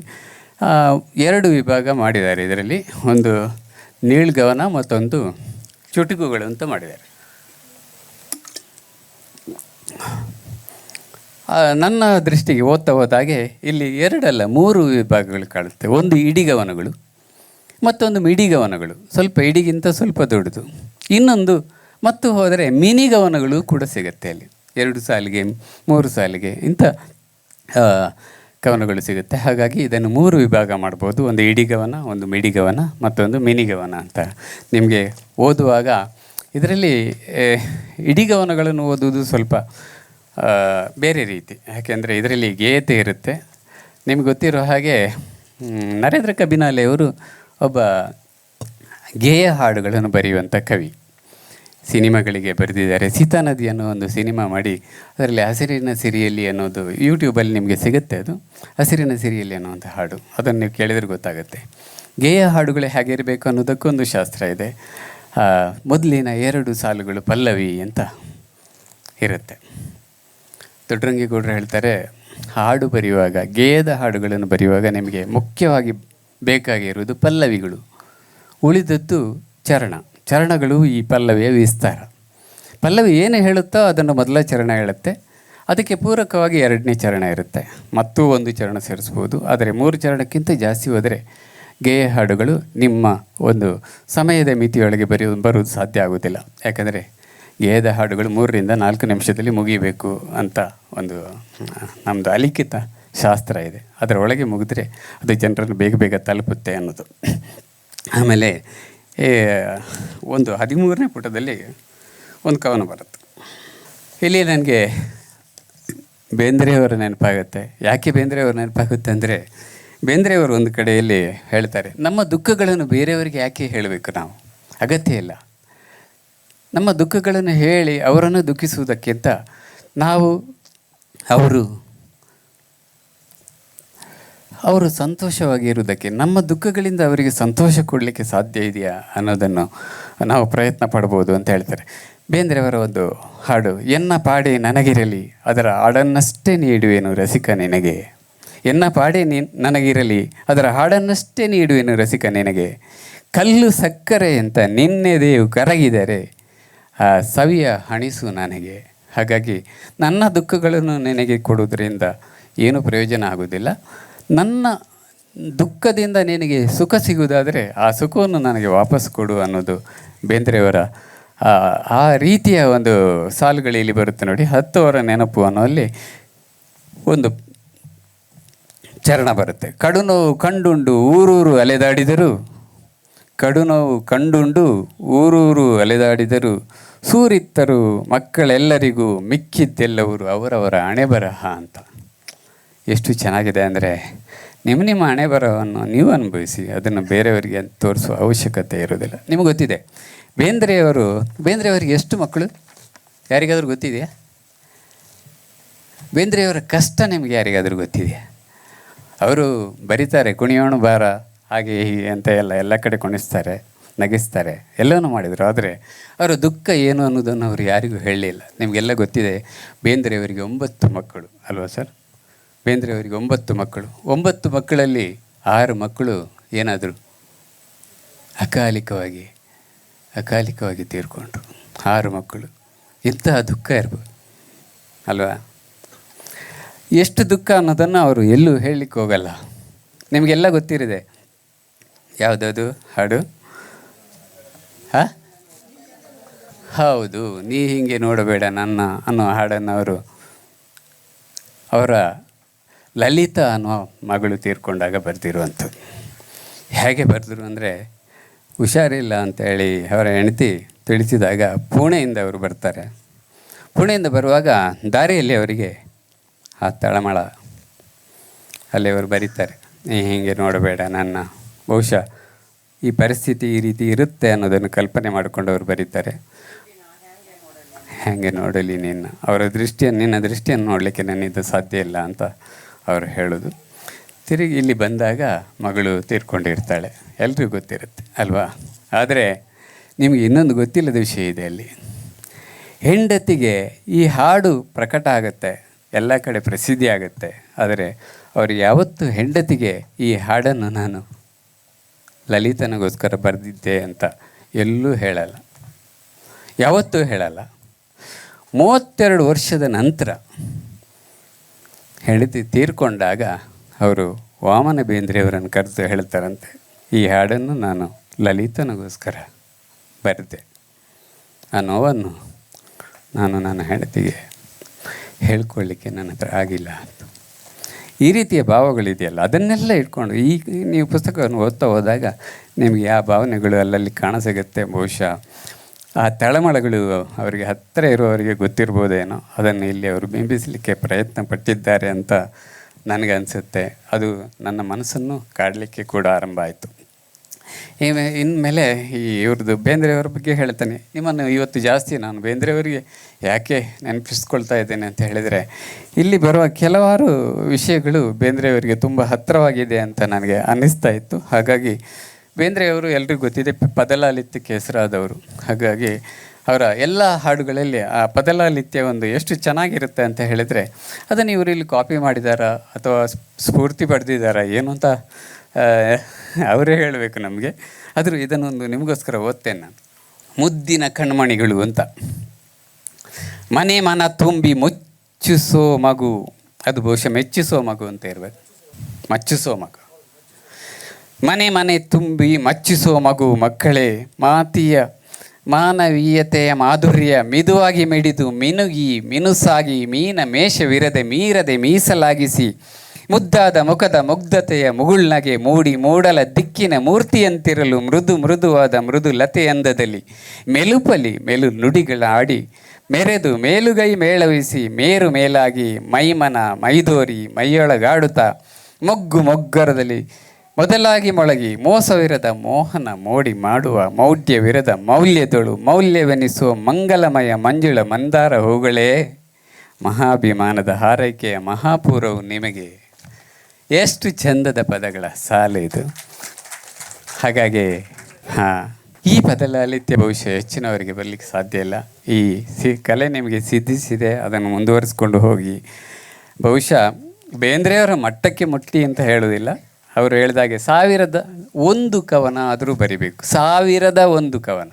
2 ವಿಭಾಗ ಮಾಡಿದ್ದಾರೆ ಇದರಲ್ಲಿ. ಒಂದು ನೀಳ್ಗವನ, ಮತ್ತೊಂದು ಚುಟುಕುಗಳು ಅಂತ ಮಾಡಿದ್ದಾರೆ. ನನ್ನ ದೃಷ್ಟಿಗೆ ಓದ್ತಾ ಹೋದಾಗೆ ಇಲ್ಲಿ 2 ಅಲ್ಲ 3 ವಿಭಾಗಗಳು ಕಾಣುತ್ತೆ. ಒಂದು ಇಡಿಗವನಗಳು, ಮತ್ತೊಂದು ಮಿಡಿಗವನಗಳು, ಸ್ವಲ್ಪ ಇಡಿಗಿಂತ ಸ್ವಲ್ಪ ದೊಡ್ಡದು. ಇನ್ನೊಂದು ಮತ್ತು ಹೋದರೆ ಮಿನಿಗವನಗಳು ಕೂಡ ಸಿಗುತ್ತೆ ಅಲ್ಲಿ. 2 ಸಾಲಿಗೆ 3 ಸಾಲಿಗೆ ಇಂಥ ಕವನಗಳು ಸಿಗುತ್ತೆ. ಹಾಗಾಗಿ ಇದನ್ನು 3 ವಿಭಾಗ ಮಾಡ್ಬೋದು. ಒಂದು ಇಡಿಗವನ, ಒಂದು ಮಿಡಿಗವನ, ಮತ್ತೊಂದು ಮಿನಿಗವನ ಅಂತ. ನಿಮಗೆ ಓದುವಾಗ ಇದರಲ್ಲಿ ಇಡಿಗವನಗಳನ್ನು ಓದುವುದು ಸ್ವಲ್ಪ ಬೇರೆ ರೀತಿ. ಯಾಕೆಂದರೆ ಇದರಲ್ಲಿ ಗೇಯತೆ ಇರುತ್ತೆ. ನಿಮ್ಗೆ ಗೊತ್ತಿರೋ ಹಾಗೆ ನರೇಂದ್ರ ಕಬಿನಾಲೆ ಅವರು ಒಬ್ಬ ಗೇಯ ಹಾಡುಗಳನ್ನು ಬರೆಯುವಂಥ ಕವಿ. ಸಿನಿಮಾಗಳಿಗೆ ಬರೆದಿದ್ದಾರೆ. ಸೀತಾ ನದಿ ಅನ್ನೋ ಒಂದು ಸಿನಿಮಾ ಮಾಡಿ ಅದರಲ್ಲಿ ಹಸಿರಿನ ಸಿರಿಯಲ್ಲಿ ಅನ್ನೋದು ಯೂಟ್ಯೂಬಲ್ಲಿ ನಿಮಗೆ ಸಿಗುತ್ತೆ. ಅದು ಹಸಿರಿನ ಸಿರಿಯಲ್ಲಿ ಅನ್ನೋವಂಥ ಹಾಡು, ಅದನ್ನು ನೀವು ಕೇಳಿದರೆ ಗೊತ್ತಾಗುತ್ತೆ. ಗೇಯ ಹಾಡುಗಳು ಹೇಗಿರಬೇಕು ಅನ್ನೋದಕ್ಕೊಂದು ಶಾಸ್ತ್ರ ಇದೆ. ಮೊದಲಿನ 2 ಸಾಲುಗಳು ಪಲ್ಲವಿ ಅಂತ ಇರುತ್ತೆ. ದೊಡ್ಡರಂಗೇಗೌಡರು ಹೇಳ್ತಾರೆ, ಹಾಡು ಬರೆಯುವಾಗ, ಗೇಯದ ಹಾಡುಗಳನ್ನು ಬರೆಯುವಾಗ ನಿಮಗೆ ಮುಖ್ಯವಾಗಿ ಬೇಕಾಗಿರುವುದು ಪಲ್ಲವಿಗಳು, ಉಳಿದದ್ದು ಚರಣಗಳು ಈ ಪಲ್ಲವಿಯ ವಿಸ್ತಾರ. ಪಲ್ಲವಿ ಏನು ಹೇಳುತ್ತೋ ಅದನ್ನು ಮೊದಲ ಚರಣ ಹೇಳುತ್ತೆ, ಅದಕ್ಕೆ ಪೂರಕವಾಗಿ 2ನೇ ಚರಣ ಇರುತ್ತೆ, ಮತ್ತೂ 1 ಚರಣ ಸೇರಿಸ್ಬೋದು. ಆದರೆ 3 ಚರಣಕ್ಕಿಂತ ಜಾಸ್ತಿ ಹೋದರೆ ಗೇಯ ಹಾಡುಗಳು ನಿಮ್ಮ ಒಂದು ಸಮಯದ ಮಿತಿಯೊಳಗೆ ಬರುವುದು ಸಾಧ್ಯ ಆಗೋದಿಲ್ಲ. ಯಾಕಂದರೆ ಗೇಯದ ಹಾಡುಗಳು 3 ರಿಂದ 4 ನಿಮಿಷದಲ್ಲಿ ಮುಗಿಬೇಕು ಅಂತ ಒಂದು ನಮ್ಮದು ಅಲಿಖಿತ ಶಾಸ್ತ್ರ ಇದೆ. ಅದರ ಒಳಗೆ ಮುಗಿದ್ರೆ ಅದು ಜನರನ್ನು ಬೇಗ ತಲುಪುತ್ತೆ ಅನ್ನೋದು. ಆಮೇಲೆ ಒಂದು 13ನೇ ಪುಟದಲ್ಲಿ ಒಂದು ಕವನ ಬರುತ್ತೆ. ಇಲ್ಲಿ ನನಗೆ ಬೇಂದ್ರೆಯವರ ನೆನಪಾಗುತ್ತೆ. ಯಾಕೆ ಬೇಂದ್ರೆಯವರು ನೆನಪಾಗುತ್ತೆ ಅಂದರೆ, ಬೇಂದ್ರೆಯವರು ಒಂದು ಕಡೆಯಲ್ಲಿ ಹೇಳ್ತಾರೆ, ನಮ್ಮ ದುಃಖಗಳನ್ನು ಬೇರೆಯವರಿಗೆ ಯಾಕೆ ಹೇಳಬೇಕು, ನಾವು ಅಗತ್ಯ ಇಲ್ಲ. ನಮ್ಮ ದುಃಖಗಳನ್ನು ಹೇಳಿ ಅವರನ್ನು ದುಃಖಿಸುವುದಕ್ಕಿಂತ ನಾವು ಅವರು ಸಂತೋಷವಾಗಿರುವುದಕ್ಕೆ, ನಮ್ಮ ದುಃಖಗಳಿಂದ ಅವರಿಗೆ ಸಂತೋಷ ಕೊಡಲಿಕ್ಕೆ ಸಾಧ್ಯ ಇದೆಯಾ ಅನ್ನೋದನ್ನು ನಾವು ಪ್ರಯತ್ನ ಪಡ್ಬೋದು ಅಂತ ಹೇಳ್ತಾರೆ. ಬೇಂದ್ರೆಯವರ ಒಂದು ಹಾಡು, ಎನ್ನ ಪಾಡೆ ನನಗಿರಲಿ ಅದರ ಹಾಡನ್ನಷ್ಟೇ ನೀಡುವೆನು ರಸಿಕ ನಿನಗೆ. ಎನ್ನ ಪಾಡೆ ನನಗಿರಲಿ ಅದರ ಹಾಡನ್ನಷ್ಟೇ ನೀಡುವೆನು ರಸಿಕ ನಿನಗೆ. ಕಲ್ಲು ಸಕ್ಕರೆ ಅಂತ ನಿನ್ನೆದೆಯು ಕರಗಿದರೆ ಆ ಸವಿಯ ಹಣಿಸು ನನಗೆ. ಹಾಗಾಗಿ ನನ್ನ ದುಃಖಗಳನ್ನು ನಿನಗೆ ಕೊಡುವುದರಿಂದ ಏನೂ ಪ್ರಯೋಜನ ಆಗುವುದಿಲ್ಲ. ನನ್ನ ದುಃಖದಿಂದ ನಿನಗೆ ಸುಖ ಸಿಗುವುದಾದರೆ ಆ ಸುಖವನ್ನು ನನಗೆ ವಾಪಸ್ ಕೊಡು ಅನ್ನೋದು ಬೇಂದ್ರೆಯವರ ಆ ರೀತಿಯ ಒಂದು ಸಾಲುಗಳು ಇಲ್ಲಿ ಬರುತ್ತೆ ನೋಡಿ. 10 ಅವರ ನೆನಪು ಅನ್ನೋಲ್ಲಿ ಒಂದು ಚರಣ ಬರುತ್ತೆ. ಕಡುನೋವು ಕಂಡುಂಡು ಊರೂರು ಅಲೆದಾಡಿದರು, ಕಡುನೋವು ಕಂಡುಂಡು ಊರೂರು ಅಲೆದಾಡಿದರು, ಸೂರಿತ್ತರು ಮಕ್ಕಳೆಲ್ಲರಿಗೂ ಮಿಕ್ಕಿದ್ದೆಲ್ಲವರು ಅವರವರ ಹಣೆ ಬರಹ ಅಂತ. ಎಷ್ಟು ಚೆನ್ನಾಗಿದೆ ಅಂದರೆ, ನಿಮ್ಮ ಹಣೆ ಬರಹವನ್ನು ನೀವು ಅನುಭವಿಸಿ, ಅದನ್ನು ಬೇರೆಯವರಿಗೆ ತೋರಿಸುವ ಅವಶ್ಯಕತೆ ಇರೋದಿಲ್ಲ. ನಿಮಗೆ ಗೊತ್ತಿದೆ ಬೇಂದ್ರೆಯವರಿಗೆ ಎಷ್ಟು ಮಕ್ಕಳು? ಯಾರಿಗಾದರೂ ಗೊತ್ತಿದೆಯಾ? ಬೇಂದ್ರೆಯವರ ಕಷ್ಟ ನಿಮಗೆ ಯಾರಿಗಾದರೂ ಗೊತ್ತಿದೆಯಾ? ಅವರು ಬರೀತಾರೆ, ಕುಣಿಯೋಣ ಬಾರ ಹಾಗೆ ಹೀಗೆ ಅಂತ ಎಲ್ಲ ಕಡೆ ಕುಣಿಸ್ತಾರೆ, ನಗಿಸ್ತಾರೆ, ಎಲ್ಲನೂ ಮಾಡಿದರು. ಆದರೆ ಅವರ ದುಃಖ ಏನು ಅನ್ನೋದನ್ನು ಅವರು ಯಾರಿಗೂ ಹೇಳಲಿಲ್ಲ. ನಿಮಗೆಲ್ಲ ಗೊತ್ತಿದೆ, ಬೇಂದ್ರೆಯವರಿಗೆ 9 ಮಕ್ಕಳು ಅಲ್ವಾ ಸರ್? ಬೇಂದ್ರೆಯವರಿಗೆ 9 ಮಕ್ಕಳು. 9 ಮಕ್ಕಳಲ್ಲಿ 6 ಮಕ್ಕಳು ಏನಾದರೂ ಅಕಾಲಿಕವಾಗಿ ತೀರ್ಕೊಂಡ್ರು. 6 ಮಕ್ಕಳು. ಇಂತಹ ದುಃಖ ಇರ್ಬೋದು ಅಲ್ವಾ? ಎಷ್ಟು ದುಃಖ ಅನ್ನೋದನ್ನು ಅವರು ಎಲ್ಲೂ ಹೇಳಲಿಕ್ಕೆ ಹೋಗಲ್ಲ. ನಿಮಗೆಲ್ಲ ಗೊತ್ತಿರಿದೆ. ಯಾವುದದು ಹಾಡು? ಹೌದು, ನೀ ಹೀಗೆ ನೋಡಬೇಡ ನನ್ನ ಅನ್ನೋ ಹಾಡನ್ನು ಅವರ ಲಲಿತಾ ಅನ್ನೋ ಮಗಳು ತೀರ್ಕೊಂಡಾಗ ಬರೆದಿರುವಂಥದ್ದು. ಹೇಗೆ ಬರೆದ್ರು ಅಂದರೆ, ಹುಷಾರಿಲ್ಲ ಅಂತೇಳಿ ಅವರ ಹೆಂಡತಿ ತಿಳಿಸಿದಾಗ ಪುಣೆಯಿಂದ ಅವರು ಬರ್ತಾರೆ. ಪುಣೆಯಿಂದ ಬರುವಾಗ ದಾರಿಯಲ್ಲಿ ಅವರಿಗೆ ಆ ತಳಮಳ, ಅಲ್ಲಿ ಅವರು ಬರೀತಾರೆ, ನೀ ಹೀಗೆ ನೋಡಬೇಡ ನನ್ನ. ಬಹುಶಃ ಈ ಪರಿಸ್ಥಿತಿ ಈ ರೀತಿ ಇರುತ್ತೆ ಅನ್ನೋದನ್ನು ಕಲ್ಪನೆ ಮಾಡಿಕೊಂಡು ಅವರು ಬರೀತಾರೆ. ಹೇಗೆ ನೋಡಲಿ ನಿನ್ನ, ನಿನ್ನ ದೃಷ್ಟಿಯನ್ನು ನೋಡಲಿಕ್ಕೆ ನನ್ನಿಂದ ಸಾಧ್ಯ ಇಲ್ಲ ಅಂತ ಅವರು ಹೇಳೋದು. ತಿರುಗಿ ಇಲ್ಲಿ ಬಂದಾಗ ಮಗಳು ತೀರ್ಕೊಂಡಿರ್ತಾಳೆ, ಎಲ್ರಿಗೂ ಗೊತ್ತಿರುತ್ತೆ ಅಲ್ವಾ. ಆದರೆ ನಿಮಗೆ ಇನ್ನೊಂದು ಗೊತ್ತಿಲ್ಲದ ವಿಷಯ ಇದೆ ಅಲ್ಲಿ. ಹೆಂಡತಿಗೆ ಈ ಹಾಡು ಪ್ರಕಟ ಆಗುತ್ತೆ, ಎಲ್ಲ ಕಡೆ ಪ್ರಸಿದ್ಧಿ ಆಗುತ್ತೆ. ಆದರೆ ಅವರು ಯಾವತ್ತೂ ಹೆಂಡತಿಗೆ ಈ ಹಾಡನ್ನು ನಾನು ಲಲಿತನಿಗೋಸ್ಕರ ಬರೆದಿದ್ದೆ ಅಂತ ಎಲ್ಲೂ ಹೇಳಲ್ಲ, ಯಾವತ್ತೂ ಹೇಳಲ್ಲ. 32 ವರ್ಷದ ನಂತರ ಹೆಂಡತಿ ತೀರ್ಕೊಂಡಾಗ ಅವರು ವಾಮನ ಬೇಂದ್ರೆಯವರನ್ನು ಕರೆದು ಹೇಳ್ತಾರಂತೆ, ಈ ಹಾಡನ್ನು ನಾನು ಲಲಿತನಿಗೋಸ್ಕರ ಬರೆದೆ, ಆ ನೋವನ್ನು ನಾನು ನನ್ನ ಹೆಂಡತಿಗೆ ಹೇಳ್ಕೊಳ್ಳಿಕ್ಕೆ ನನ್ನ ಹತ್ರ ಆಗಿಲ್ಲ ಅಂತ. ಈ ರೀತಿಯ ಭಾವಗಳಿದೆಯಲ್ಲ, ಅದನ್ನೆಲ್ಲ ಇಟ್ಕೊಂಡು ನೀವು ಪುಸ್ತಕವನ್ನು ಓದ್ತಾ ಹೋದಾಗ ನಿಮಗೆ ಆ ಭಾವನೆಗಳು ಅಲ್ಲಲ್ಲಿ ಕಾಣಸಿಗುತ್ತೆ. ಬಹುಶಃ ಆ ತಳಮಳಗಳು ಅವರಿಗೆ ಹತ್ತಿರ ಇರುವವರಿಗೆ ಗೊತ್ತಿರ್ಬೋದೇನೋ, ಅದನ್ನು ಇಲ್ಲಿ ಅವರು ಬಿಂಬಿಸಲಿಕ್ಕೆ ಪ್ರಯತ್ನ ಪಟ್ಟಿದ್ದಾರೆ ಅಂತ ನನಗನ್ಸುತ್ತೆ. ಅದು ನನ್ನ ಮನಸ್ಸನ್ನು ಕಾಡಲಿಕ್ಕೆ ಕೂಡ ಆರಂಭ ಆಯಿತು. ಇನ್ಮೇಲೆ ಇವ್ರದ್ದು ಬೇಂದ್ರೆಯವರ ಬಗ್ಗೆ ಹೇಳ್ತಾನೆ. ನಿಮ್ಮನ್ನು ಇವತ್ತು ಜಾಸ್ತಿ ನಾನು ಬೇಂದ್ರೆಯವರಿಗೆ ಯಾಕೆ ನೆನಪಿಸ್ಕೊಳ್ತಾ ಇದ್ದೇನೆ ಅಂತ ಹೇಳಿದರೆ, ಇಲ್ಲಿ ಬರುವ ಕೆಲವಾರು ವಿಷಯಗಳು ಬೇಂದ್ರೆಯವರಿಗೆ ತುಂಬ ಹತ್ತಿರವಾಗಿದೆ ಅಂತ ನನಗೆ ಅನ್ನಿಸ್ತಾ ಇತ್ತು. ಹಾಗಾಗಿ ಬೇಂದ್ರೆಯವರು ಎಲ್ರಿಗೂ ಗೊತ್ತಿದೆ, ಪದಲಾಲಿತ್ಯಕ್ಕೆ ಹೆಸರಾದವರು. ಹಾಗಾಗಿ ಅವರ ಎಲ್ಲ ಹಾಡುಗಳಲ್ಲಿ ಆ ಪದಲಾಲಿತ್ಯ ಒಂದು ಎಷ್ಟು ಚೆನ್ನಾಗಿರುತ್ತೆ ಅಂತ ಹೇಳಿದರೆ, ಅದನ್ನು ಇವರು ಇಲ್ಲಿ ಕಾಪಿ ಮಾಡಿದಾರಾ ಅಥವಾ ಸ್ಫೂರ್ತಿ ಪಡೆದಿದ್ದಾರಾ ಏನು ಅಂತ ಅವರೇ ಹೇಳಬೇಕು ನಮಗೆ. ಆದರೂ ಇದನ್ನೊಂದು ನಿಮಗೋಸ್ಕರ ಓದ್ತೇನೆ ನಾನು. ಮುದ್ದಿನ ಕಣ್ಮಣಿಗಳು ಅಂತ. ಮನೆ ಮನ ತುಂಬಿ ಮುಚ್ಚಿಸೋ ಮಗು, ಅದು ಬಹುಶಃ ಮೆಚ್ಚಿಸೋ ಮಗು ಅಂತ ಇರಬೇಕು, ಮಚ್ಚಿಸೋ ಮಗು. ಮನೆ ಮನೆ ತುಂಬಿ ಮಚ್ಚಿಸೋ ಮಗು, ಮಕ್ಕಳೇ ಮಾನವೀಯತೆಯ ಮಾಧುರ್ಯ ಮಿದುವಾಗಿ ಮಿಡಿದು ಮಿನುಗಿ ಮಿನುಸಾಗಿ ಮೇಷವಿರದೆ ಮೀರದೆ ಮೀಸಲಾಗಿಸಿ ಮುದ್ದಾದ ಮುಖದ ಮುಗ್ಧತೆಯ ಮುಗುಳ್ನಗೆ ಮೂಡಲ ದಿಕ್ಕಿನ ಮೂರ್ತಿಯಂತಿರಲು ಮೃದುವಾದ ಮೃದು ಲತೆಯಂದದಲ್ಲಿ ಮೆಲುಪಲಿ ನುಡಿಗಳ ಆಡಿ ಮೆರೆದು ಮೇಲುಗೈ ಮೇಳವಿಸಿ ಮೇಲಾಗಿ ಮೈಮನ ಮೈದೋರಿ ಮೈಯೊಳಗಾಡುತ್ತಾ ಮೊಗ್ಗರದಲ್ಲಿ ಮೊದಲಾಗಿ ಮೊಳಗಿ ಮೋಸವಿರದ ಮೋಹನ ಮೋಡಿ ಮಾಡುವ ಮೌಢ್ಯವಿರದ ಮೌಲ್ಯದೊಳು ಮೌಲ್ಯವೆನಿಸುವ ಮಂಗಲಮಯ ಮಂಜುಳ ಮಂದಾರ ಹೂಗಳೇ, ಮಹಾಭಿಮಾನದ ಹಾರೈಕೆಯ ಮಹಾಪೂರ್ವವು ನಿಮಗೆ. ಎಷ್ಟು ಚಂದದ ಪದಗಳ ಸಾಲು ಇದು. ಹಾಗಾಗಿ ಈ ಪದಲಾಲಿತ್ಯ ಬಹುಶಃ ಹೆಚ್ಚಿನವರಿಗೆ ಬರಲಿಕ್ಕೆ ಸಾಧ್ಯ ಇಲ್ಲ. ಈ ಕಲೆ ನಿಮಗೆ ಸಿದ್ಧಿಸಿದೆ, ಅದನ್ನು ಮುಂದುವರಿಸ್ಕೊಂಡು ಹೋಗಿ. ಬಹುಶಃ ಬೇಂದ್ರೆಯವರ ಮಟ್ಟಕ್ಕೆ ಮುಟ್ಟಿ ಅಂತ ಹೇಳೋದಿಲ್ಲ, ಅವರು ಹೇಳಿದಾಗೆ 1001 ಕವನ ಆದರೂ ಬರಿಬೇಕು. 1001 ಕವನ,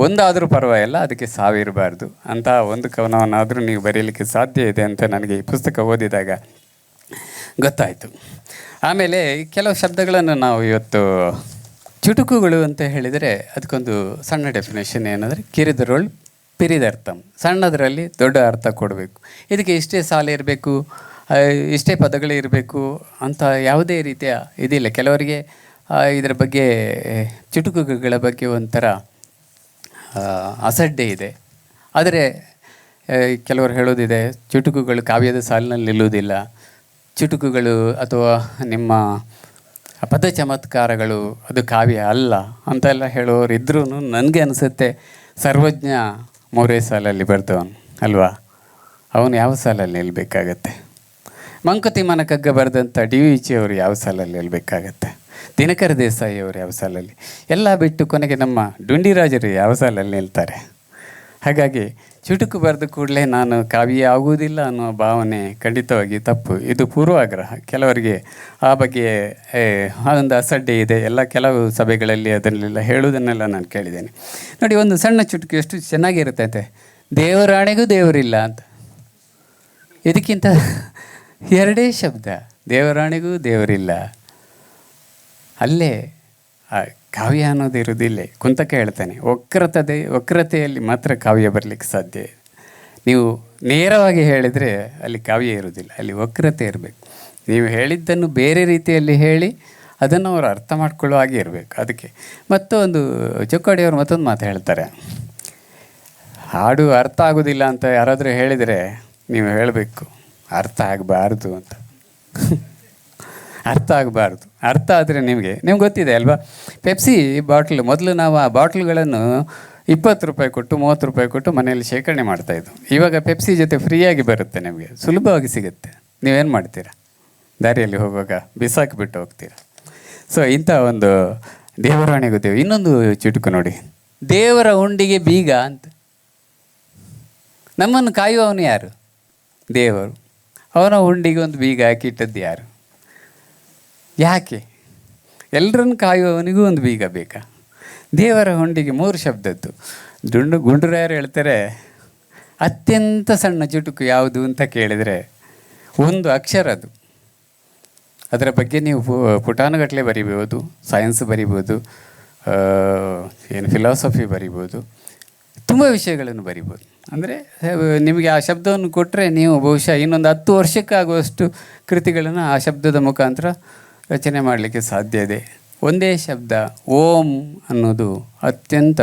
ಒಂದಾದರೂ ಪರವಾಗಿಲ್ಲ, ಅದಕ್ಕೆ 1000 ಇರಬಾರ್ದು. ಅಂತಹ ಒಂದು ಕವನವನ್ನಾದರೂ ನೀವು ಬರೀಲಿಕ್ಕೆ ಸಾಧ್ಯ ಇದೆ ಅಂತ ನನಗೆ ಈ ಪುಸ್ತಕ ಓದಿದಾಗ ಗೊತ್ತಾಯಿತು. ಆಮೇಲೆ ಕೆಲವು ಶಬ್ದಗಳನ್ನು ನಾವು ಇವತ್ತು ಚುಟುಕುಗಳು ಅಂತ ಹೇಳಿದರೆ ಅದಕ್ಕೊಂದು ಸಣ್ಣ ಡೆಫಿನೇಷನ್ ಏನಂದರೆ, ಕಿರಿದರೊಳ್ ಪಿರಿದರ್ಥಂ, ಸಣ್ಣದರಲ್ಲಿ ದೊಡ್ಡ ಅರ್ಥ ಕೊಡಬೇಕು. ಇದಕ್ಕೆ ಇಷ್ಟೇ ಸಾಲು ಇರಬೇಕು, ಇಷ್ಟೇ ಪದಗಳಿರಬೇಕು ಅಂತ ಯಾವುದೇ ರೀತಿಯ ಇದಿಲ್ಲ. ಕೆಲವರಿಗೆ ಇದರ ಬಗ್ಗೆ ಚುಟುಕುಗಳ ಬಗ್ಗೆ ಒಂಥರ ಅಸಡ್ಡೆ ಇದೆ. ಆದರೆ ಕೆಲವರು ಹೇಳೋದಿದೆ, ಚುಟುಕುಗಳು ಕಾವ್ಯದ ಸಾಲಿನಲ್ಲಿ ನಿಲ್ಲುವುದಿಲ್ಲ, ಚುಟುಕುಗಳು ಅಥವಾ ನಿಮ್ಮ ಪದ ಚಮತ್ಕಾರಗಳು ಅದು ಕಾವ್ಯ ಅಲ್ಲ ಅಂತೆಲ್ಲ ಹೇಳೋರು ಇದ್ರೂ ನನಗೆ ಅನಿಸುತ್ತೆ ಸರ್ವಜ್ಞ 3 ಸಾಲಲ್ಲಿ ಬರೆದವನು ಅಲ್ವಾ, ಅವನು ಯಾವ ಸಾಲಲ್ಲಿ ನಿಲ್ಲಬೇಕಾಗತ್ತೆ? ಮಂಕುತಿಮ್ಮನ ಕಗ್ಗ ಬರೆದಂಥ DVC ಅವರು ಯಾವ ಸಾಲಲ್ಲಿ ನಿಲ್ಲಬೇಕಾಗತ್ತೆ? ದಿನಕರ ದೇಸಾಯಿ ಅವರು ಯಾವ ಸಾಲಲ್ಲಿ? ಎಲ್ಲ ಬಿಟ್ಟು ಕೊನೆಗೆ ನಮ್ಮ ಡುಂಡಿರಾಜರು ಯಾವ ಸಾಲಲ್ಲಿ ನಿಲ್ತಾರೆ? ಹಾಗಾಗಿ ಚುಟುಕು ಬರೆದ ಕೂಡಲೇ ನಾನು ಕಾವ್ಯ ಆಗುವುದಿಲ್ಲ ಅನ್ನೋ ಭಾವನೆ ಖಂಡಿತವಾಗಿ ತಪ್ಪು. ಇದು ಪೂರ್ವಾಗ್ರಹ. ಕೆಲವರಿಗೆ ಆ ಬಗ್ಗೆ ಒಂದು ಅಸಡ್ಡೆ ಇದೆ. ಕೆಲವು ಸಭೆಗಳಲ್ಲಿ ಅದನ್ನೆಲ್ಲ ಹೇಳುವುದನ್ನೆಲ್ಲ ನಾನು ಕೇಳಿದ್ದೇನೆ. ನೋಡಿ, ಒಂದು ಸಣ್ಣ ಚುಟುಕು ಎಷ್ಟು ಚೆನ್ನಾಗಿರುತ್ತೆ, ದೇವರಾಣೆಗೂ ದೇವರಿಲ್ಲ ಅಂತ. ಇದಕ್ಕಿಂತ 2 ಶಬ್ದ, ದೇವರಾಣೆಗೂ ದೇವರಿಲ್ಲ. ಅಲ್ಲೇ ಕಾವ್ಯ ಅನ್ನೋದು ಇರೋದಿಲ್ಲ. ಕುಂತಕ್ಕೆ ಹೇಳ್ತಾನೆ, ವಕ್ರತೆಯಲ್ಲಿ ಮಾತ್ರ ಕಾವ್ಯ ಬರಲಿಕ್ಕೆ ಸಾಧ್ಯ. ನೀವು ನೇರವಾಗಿ ಹೇಳಿದರೆ ಅಲ್ಲಿ ಕಾವ್ಯ ಇರೋದಿಲ್ಲ, ಅಲ್ಲಿ ವಕ್ರತೆ ಇರಬೇಕು. ನೀವು ಹೇಳಿದ್ದನ್ನು ಬೇರೆ ರೀತಿಯಲ್ಲಿ ಹೇಳಿ ಅದನ್ನು ಅವರು ಅರ್ಥ ಮಾಡ್ಕೊಳ್ಳೋ ಹಾಗೆ ಇರಬೇಕು. ಅದಕ್ಕೆ ಮತ್ತೊಂದು ಚೊಕ್ಕಾಡಿಯವರು ಮತ್ತೊಂದು ಮಾತು ಹೇಳ್ತಾರೆ, ಹಾಡು ಅರ್ಥ ಆಗೋದಿಲ್ಲ ಅಂತ ಯಾರಾದರೂ ಹೇಳಿದರೆ ನೀವು ಹೇಳಬೇಕು ಅರ್ಥ ಆಗಬಾರ್ದು ಅಂತ. ಅರ್ಥ ಆಗಬಾರ್ದು. ಅರ್ಥ ಆದರೆ ನಿಮಗೆ ಗೊತ್ತಿದೆ ಅಲ್ವಾ, ಪೆಪ್ಸಿ ಬಾಟ್ಲ್ ಮೊದಲು ನಾವು ಆ ಬಾಟ್ಲ್ಗಳನ್ನು 20 ರೂಪಾಯಿ ಕೊಟ್ಟು 30 ರೂಪಾಯಿ ಕೊಟ್ಟು ಮನೆಯಲ್ಲಿ ಶೇಖರಣೆ ಮಾಡ್ತಾಯಿದ್ದು. ಇವಾಗ ಪೆಪ್ಸಿ ಜೊತೆ ಫ್ರೀಯಾಗಿ ಬರುತ್ತೆ, ನಿಮಗೆ ಸುಲಭವಾಗಿ ಸಿಗುತ್ತೆ. ನೀವೇನು ಮಾಡ್ತೀರಾ? ದಾರಿಯಲ್ಲಿ ಹೋಗುವಾಗ ಬಿಸಾಕಿಬಿಟ್ಟು ಹೋಗ್ತೀರಾ. ಸೊ ಇಂಥ ಒಂದು ದೇವರಾಣೆ ಗೊತ್ತೇವೆ. ಇನ್ನೊಂದು ಚುಟುಕು ನೋಡಿ, ದೇವರ ಹುಂಡಿಗೆ ಬೀಗ ಅಂತ. ನಮ್ಮನ್ನು ಕಾಯುವವನು ಯಾರು? ದೇವರು. ಅವನ ಹುಂಡಿಗೆ ಒಂದು ಬೀಗ ಹಾಕಿಟ್ಟದ್ದು ಯಾರು? ಯಾಕೆ? ಎಲ್ಲರನ್ನು ಕಾಯುವವನಿಗೂ ಒಂದು ಬೀಗ ಬೇಕಾ? ದೇವರ ಹುಂಡಿಗೆ 3 ಶಬ್ದದ್ದು. ಗುಂಡೂರಾಯರು ಹೇಳ್ತಾರೆ, ಅತ್ಯಂತ ಸಣ್ಣ ಚುಟುಕು ಯಾವುದು ಅಂತ ಕೇಳಿದರೆ ಒಂದು ಅಕ್ಷರ ಅದು. ಅದರ ಬಗ್ಗೆ ನೀವು ಪುಟಾನುಗಟ್ಟಲೆ ಬರಿಬೋದು, ಸೈನ್ಸ್ ಬರಿಬೋದು, ಫಿಲಾಸಫಿ ಬರಿಬೋದು, ತುಂಬ ವಿಷಯಗಳನ್ನು ಬರಿಬೋದು. ಅಂದರೆ ನಿಮಗೆ ಆ ಶಬ್ದವನ್ನು ಕೊಟ್ಟರೆ ನೀವು ಬಹುಶಃ ಇನ್ನೊಂದು 10 ವರ್ಷಕ್ಕಾಗುವಷ್ಟು ಕೃತಿಗಳನ್ನು ಆ ಶಬ್ದದ ಮುಖಾಂತರ ರಚನೆ ಮಾಡಲಿಕ್ಕೆ ಸಾಧ್ಯ ಇದೆ. ಒಂದೇ ಶಬ್ದ ಓಂ ಅನ್ನೋದು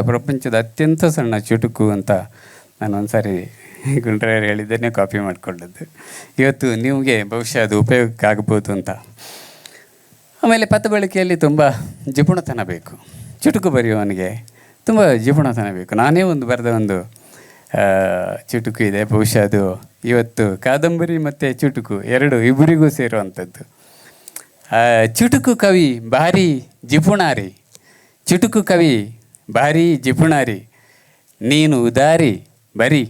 ಪ್ರಪಂಚದ ಅತ್ಯಂತ ಸಣ್ಣ ಚುಟುಕು ಅಂತ ನಾನು ಒಂದು ಸಾರಿ ಗುಂಡ್ರಾಯರು ಹೇಳಿದ್ದನ್ನೇ ಕಾಪಿ ಮಾಡಿಕೊಂಡದ್ದು. ಇವತ್ತು ನಿಮಗೆ ಬಹುಶಃ ಅದು ಉಪಯೋಗಕ್ಕೆ ಆಗ್ಬೋದು ಅಂತ. ಆಮೇಲೆ ಪದ ಬಳಕೆಯಲ್ಲಿ ತುಂಬ ಜಿಪುಣತನ ಬೇಕು. ಚುಟುಕು ಬರೆಯುವವನಿಗೆ ತುಂಬ ಜಿಪುಣತನ ಬೇಕು. ನಾನೇ ಬರೆದ ಒಂದು ಚುಟುಕು ಇದೆ, ಬಹುಶಃ ಅದು ಇವತ್ತು ಕಾದಂಬರಿ ಮತ್ತು ಚುಟುಕು ಇಬ್ಬರಿಗೂ ಸೇರುವಂಥದ್ದು. ಚುಟುಕು ಕವಿ ಭಾರಿ ಜಿಪುಣಾರಿ, ಚುಟುಕು ಕವಿ ಭಾರಿ ಜಿಪುಣಾರಿ, ನೀನು ಉದಾರಿ ಬರೀ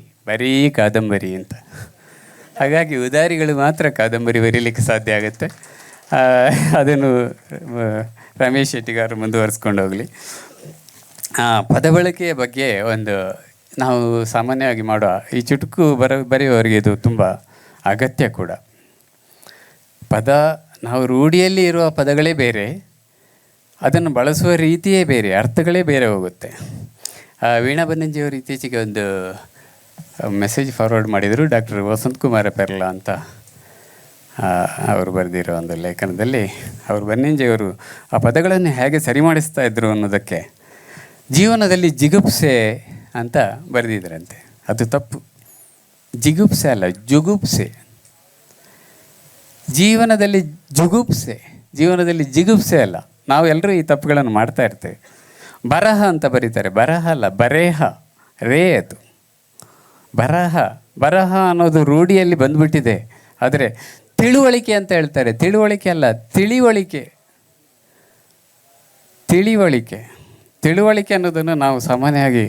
ಕಾದಂಬರಿ ಅಂತ. ಹಾಗಾಗಿ ಉದಾರಿಗಳು ಮಾತ್ರ ಕಾದಂಬರಿ ಬರೀಲಿಕ್ಕೆ ಸಾಧ್ಯ ಆಗುತ್ತೆ. ಅದನ್ನು ರಮೇಶ್ ಶೆಟ್ಟಿಗಾರರು ಮುಂದುವರಿಸ್ಕೊಂಡು ಹೋಗಲಿ. ಪದ ಬಳಕೆಯ ಬಗ್ಗೆ ನಾವು ಸಾಮಾನ್ಯವಾಗಿ ಮಾಡುವ ಈ ಚುಟುಕು ಬರೆಯುವವರಿಗೆ ಇದು ತುಂಬ ಅಗತ್ಯ ಕೂಡ. ನಾವು ರೂಢಿಯಲ್ಲಿ ಇರುವ ಪದಗಳೇ ಬೇರೆ, ಅದನ್ನು ಬಳಸುವ ರೀತಿಯೇ ಬೇರೆ, ಅರ್ಥಗಳೇ ಬೇರೆ ಹೋಗುತ್ತೆ. ವೀಣಾ ಬನ್ನಂಜಿಯವರು ಇತ್ತೀಚೆಗೆ ಒಂದು ಮೆಸೇಜ್ ಫಾರ್ವರ್ಡ್ ಮಾಡಿದರು. ಡಾಕ್ಟರ್ ವಸಂತ್ ಕುಮಾರ ಪೆರ್ಲಾ ಅಂತ ಅವರು ಬರೆದಿರೋ ಒಂದು ಲೇಖನದಲ್ಲಿ ಬನ್ನಂಜಿಯವರು ಆ ಪದಗಳನ್ನು ಹೇಗೆ ಸರಿ ಮಾಡಿಸ್ತಾ ಇದ್ರು ಅನ್ನೋದಕ್ಕೆ ಜೀವನದಲ್ಲಿ ಜಿಗುಪ್ಸೆ ಅಂತ ಬರೆದಿದ್ದರಂತೆ. ಅದು ತಪ್ಪು. ಜಿಗುಪ್ಸೆ ಅಲ್ಲ, ಜುಗುಪ್ಸೆ. ಜೀವನದಲ್ಲಿ ಜಿಗುಪ್ಸೆ ಅಲ್ಲ. ನಾವು ಎಲ್ಲರೂ ಈ ತಪ್ಪುಗಳನ್ನು ಮಾಡ್ತಾ ಇರ್ತೇವೆ. ಬರಹ ಅಂತ ಬರೀತಾರೆ, ಬರಹ ಅಲ್ಲ, ಬರೇಹ, ರೇ ಅದು ಬರಹ ಅನ್ನೋದು ರೂಢಿಯಲ್ಲಿ ಬಂದುಬಿಟ್ಟಿದೆ. ಆದರೆ ತಿಳುವಳಿಕೆ ಅಂತ ಹೇಳ್ತಾರೆ. ತಿಳುವಳಿಕೆ ಅಲ್ಲ, ತಿಳಿವಳಿಕೆ ಅನ್ನೋದನ್ನು ನಾವು ಸಾಮಾನ್ಯವಾಗಿ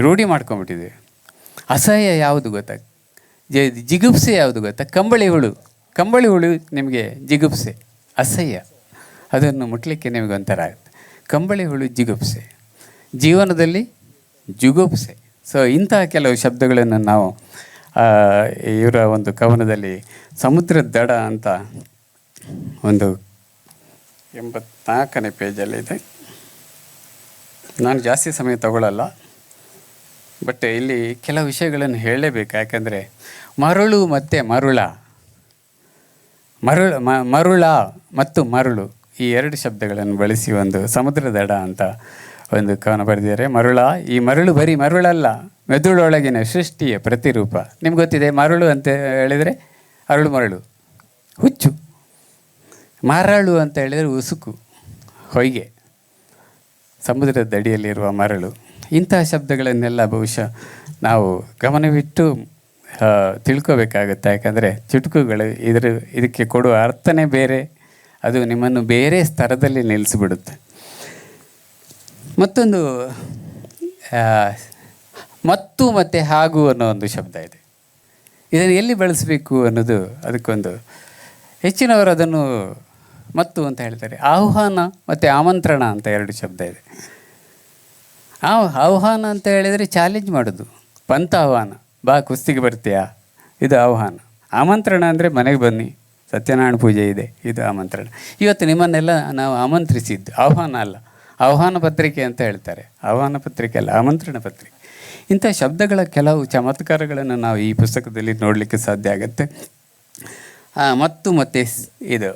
ರೂಢಿ ಮಾಡ್ಕೊಂಡ್ಬಿಟ್ಟಿದ್ದೀವಿ. ಅಸಹ್ಯ ಯಾವುದು ಗೊತ್ತಾ? ಜಿಗುಪ್ಸೆ ಯಾವುದು ಗೊತ್ತಾ? ಕಂಬಳಿ ಹುಳು ನಿಮಗೆ ಜಿಗುಪ್ಸೆ, ಅಸಹ್ಯ. ಅದನ್ನು ಮುಟ್ಲಿಕ್ಕೆ ನಿಮಗೆ ಒಂಥರ ಆಗುತ್ತೆ. ಕಂಬಳಿ ಹುಳು ಜಿಗುಪ್ಸೆ, ಜೀವನದಲ್ಲಿ ಜುಗುಪ್ಸೆ. ಸೊ ಇಂತಹ ಕೆಲವು ಶಬ್ದಗಳನ್ನು ನಾವು ಇವರ ಒಂದು ಕವನದಲ್ಲಿ ಸಮುದ್ರದ ದಡ ಅಂತ 84ನೇ ಪೇಜಲ್ಲಿದೆ. ನಾನು ಜಾಸ್ತಿ ಸಮಯ ತಗೊಳ್ಳಲ್ಲ, ಬಟ್ ಇಲ್ಲಿ ಕೆಲವು ವಿಷಯಗಳನ್ನು ಹೇಳಲೇಬೇಕು. ಯಾಕಂದರೆ ಮರುಳು ಮತ್ತು ಮರುಳ ಮತ್ತು ಮರುಳು ಈ 2 ಶಬ್ದಗಳನ್ನು ಬಳಸಿ ಸಮುದ್ರ ದಡ ಅಂತ ಒಂದು ಕವನ ಬರೆದಿದ್ದಾರೆ. ಈ ಮರುಳು ಬರೀ ಮರುಳಲ್ಲ, ಮೆದುಳೊಳಗಿನ ಸೃಷ್ಟಿಯ ಪ್ರತಿರೂಪ. ನಿಮ್ಗೆ ಗೊತ್ತಿದೆ, ಮರುಳು ಅಂತ ಹೇಳಿದರೆ ಮರಳು ಹುಚ್ಚು, ಮರಳು ಅಂತ ಹೇಳಿದರೆ ಉಸುಕು, ಹೊಯ್ಗೆ, ಸಮುದ್ರದ ದಡಿಯಲ್ಲಿರುವ ಮರಳು. ಇಂತಹ ಶಬ್ದಗಳನ್ನೆಲ್ಲ ಬಹುಶಃ ನಾವು ಗಮನವಿಟ್ಟು ತಿಳ್ಕೋಬೇಕಾಗುತ್ತೆ. ಯಾಕಂದರೆ ಚುಟುಕುಗಳು ಇದಕ್ಕೆ ಕೊಡುವ ಅರ್ಥನೇ ಬೇರೆ, ಅದು ನಿಮ್ಮನ್ನು ಬೇರೆ ಸ್ತರದಲ್ಲಿ ನಿಲ್ಲಿಸಿಬಿಡುತ್ತೆ. ಮತ್ತೊಂದು ಮತ್ತು ಹಾಗೂ ಅನ್ನೋ ಒಂದು ಶಬ್ದ ಇದೆ. ಇದನ್ನು ಎಲ್ಲಿ ಬಳಸಬೇಕು ಅನ್ನೋದು ಅದಕ್ಕೊಂದು ಹೆಚ್ಚಿನವರು ಅದನ್ನು ಮತ್ತು ಅಂತ ಹೇಳ್ತಾರೆ. ಆಹ್ವಾನ ಮತ್ತು ಆಮಂತ್ರಣ ಅಂತ 2 ಶಬ್ದ ಇದೆ. ಆಹ್ವಾನ ಅಂತ ಹೇಳಿದರೆ ಚಾಲೆಂಜ್ ಮಾಡೋದು, ಪಂಥ ಆಹ್ವಾನ, ಬಾ ಕುಸ್ತಿಗೆ ಬರ್ತೀಯಾ, ಇದು ಆಹ್ವಾನ. ಆಮಂತ್ರಣ ಅಂದರೆ ಮನೆಗೆ ಬನ್ನಿ, ಸತ್ಯನಾರಾಯಣ ಪೂಜೆ ಇದೆ, ಇದು ಆಮಂತ್ರಣ. ಇವತ್ತು ನಿಮ್ಮನ್ನೆಲ್ಲ ನಾವು ಆಮಂತ್ರಿಸಿದ್ದು, ಆಹ್ವಾನ ಅಲ್ಲ, ಆಹ್ವಾನ ಪತ್ರಿಕೆ ಅಂತ ಹೇಳ್ತಾರೆ. ಆಹ್ವಾನ ಪತ್ರಿಕೆ ಅಲ್ಲ, ಆಮಂತ್ರಣ ಪತ್ರಿಕೆ. ಇಂಥ ಶಬ್ದಗಳ ಕೆಲವು ಚಮತ್ಕಾರಗಳನ್ನು ನಾವು ಈ ಪುಸ್ತಕದಲ್ಲಿ ನೋಡಲಿಕ್ಕೆ ಸಾಧ್ಯ ಆಗುತ್ತೆ. ಮತ್ತು ಇದು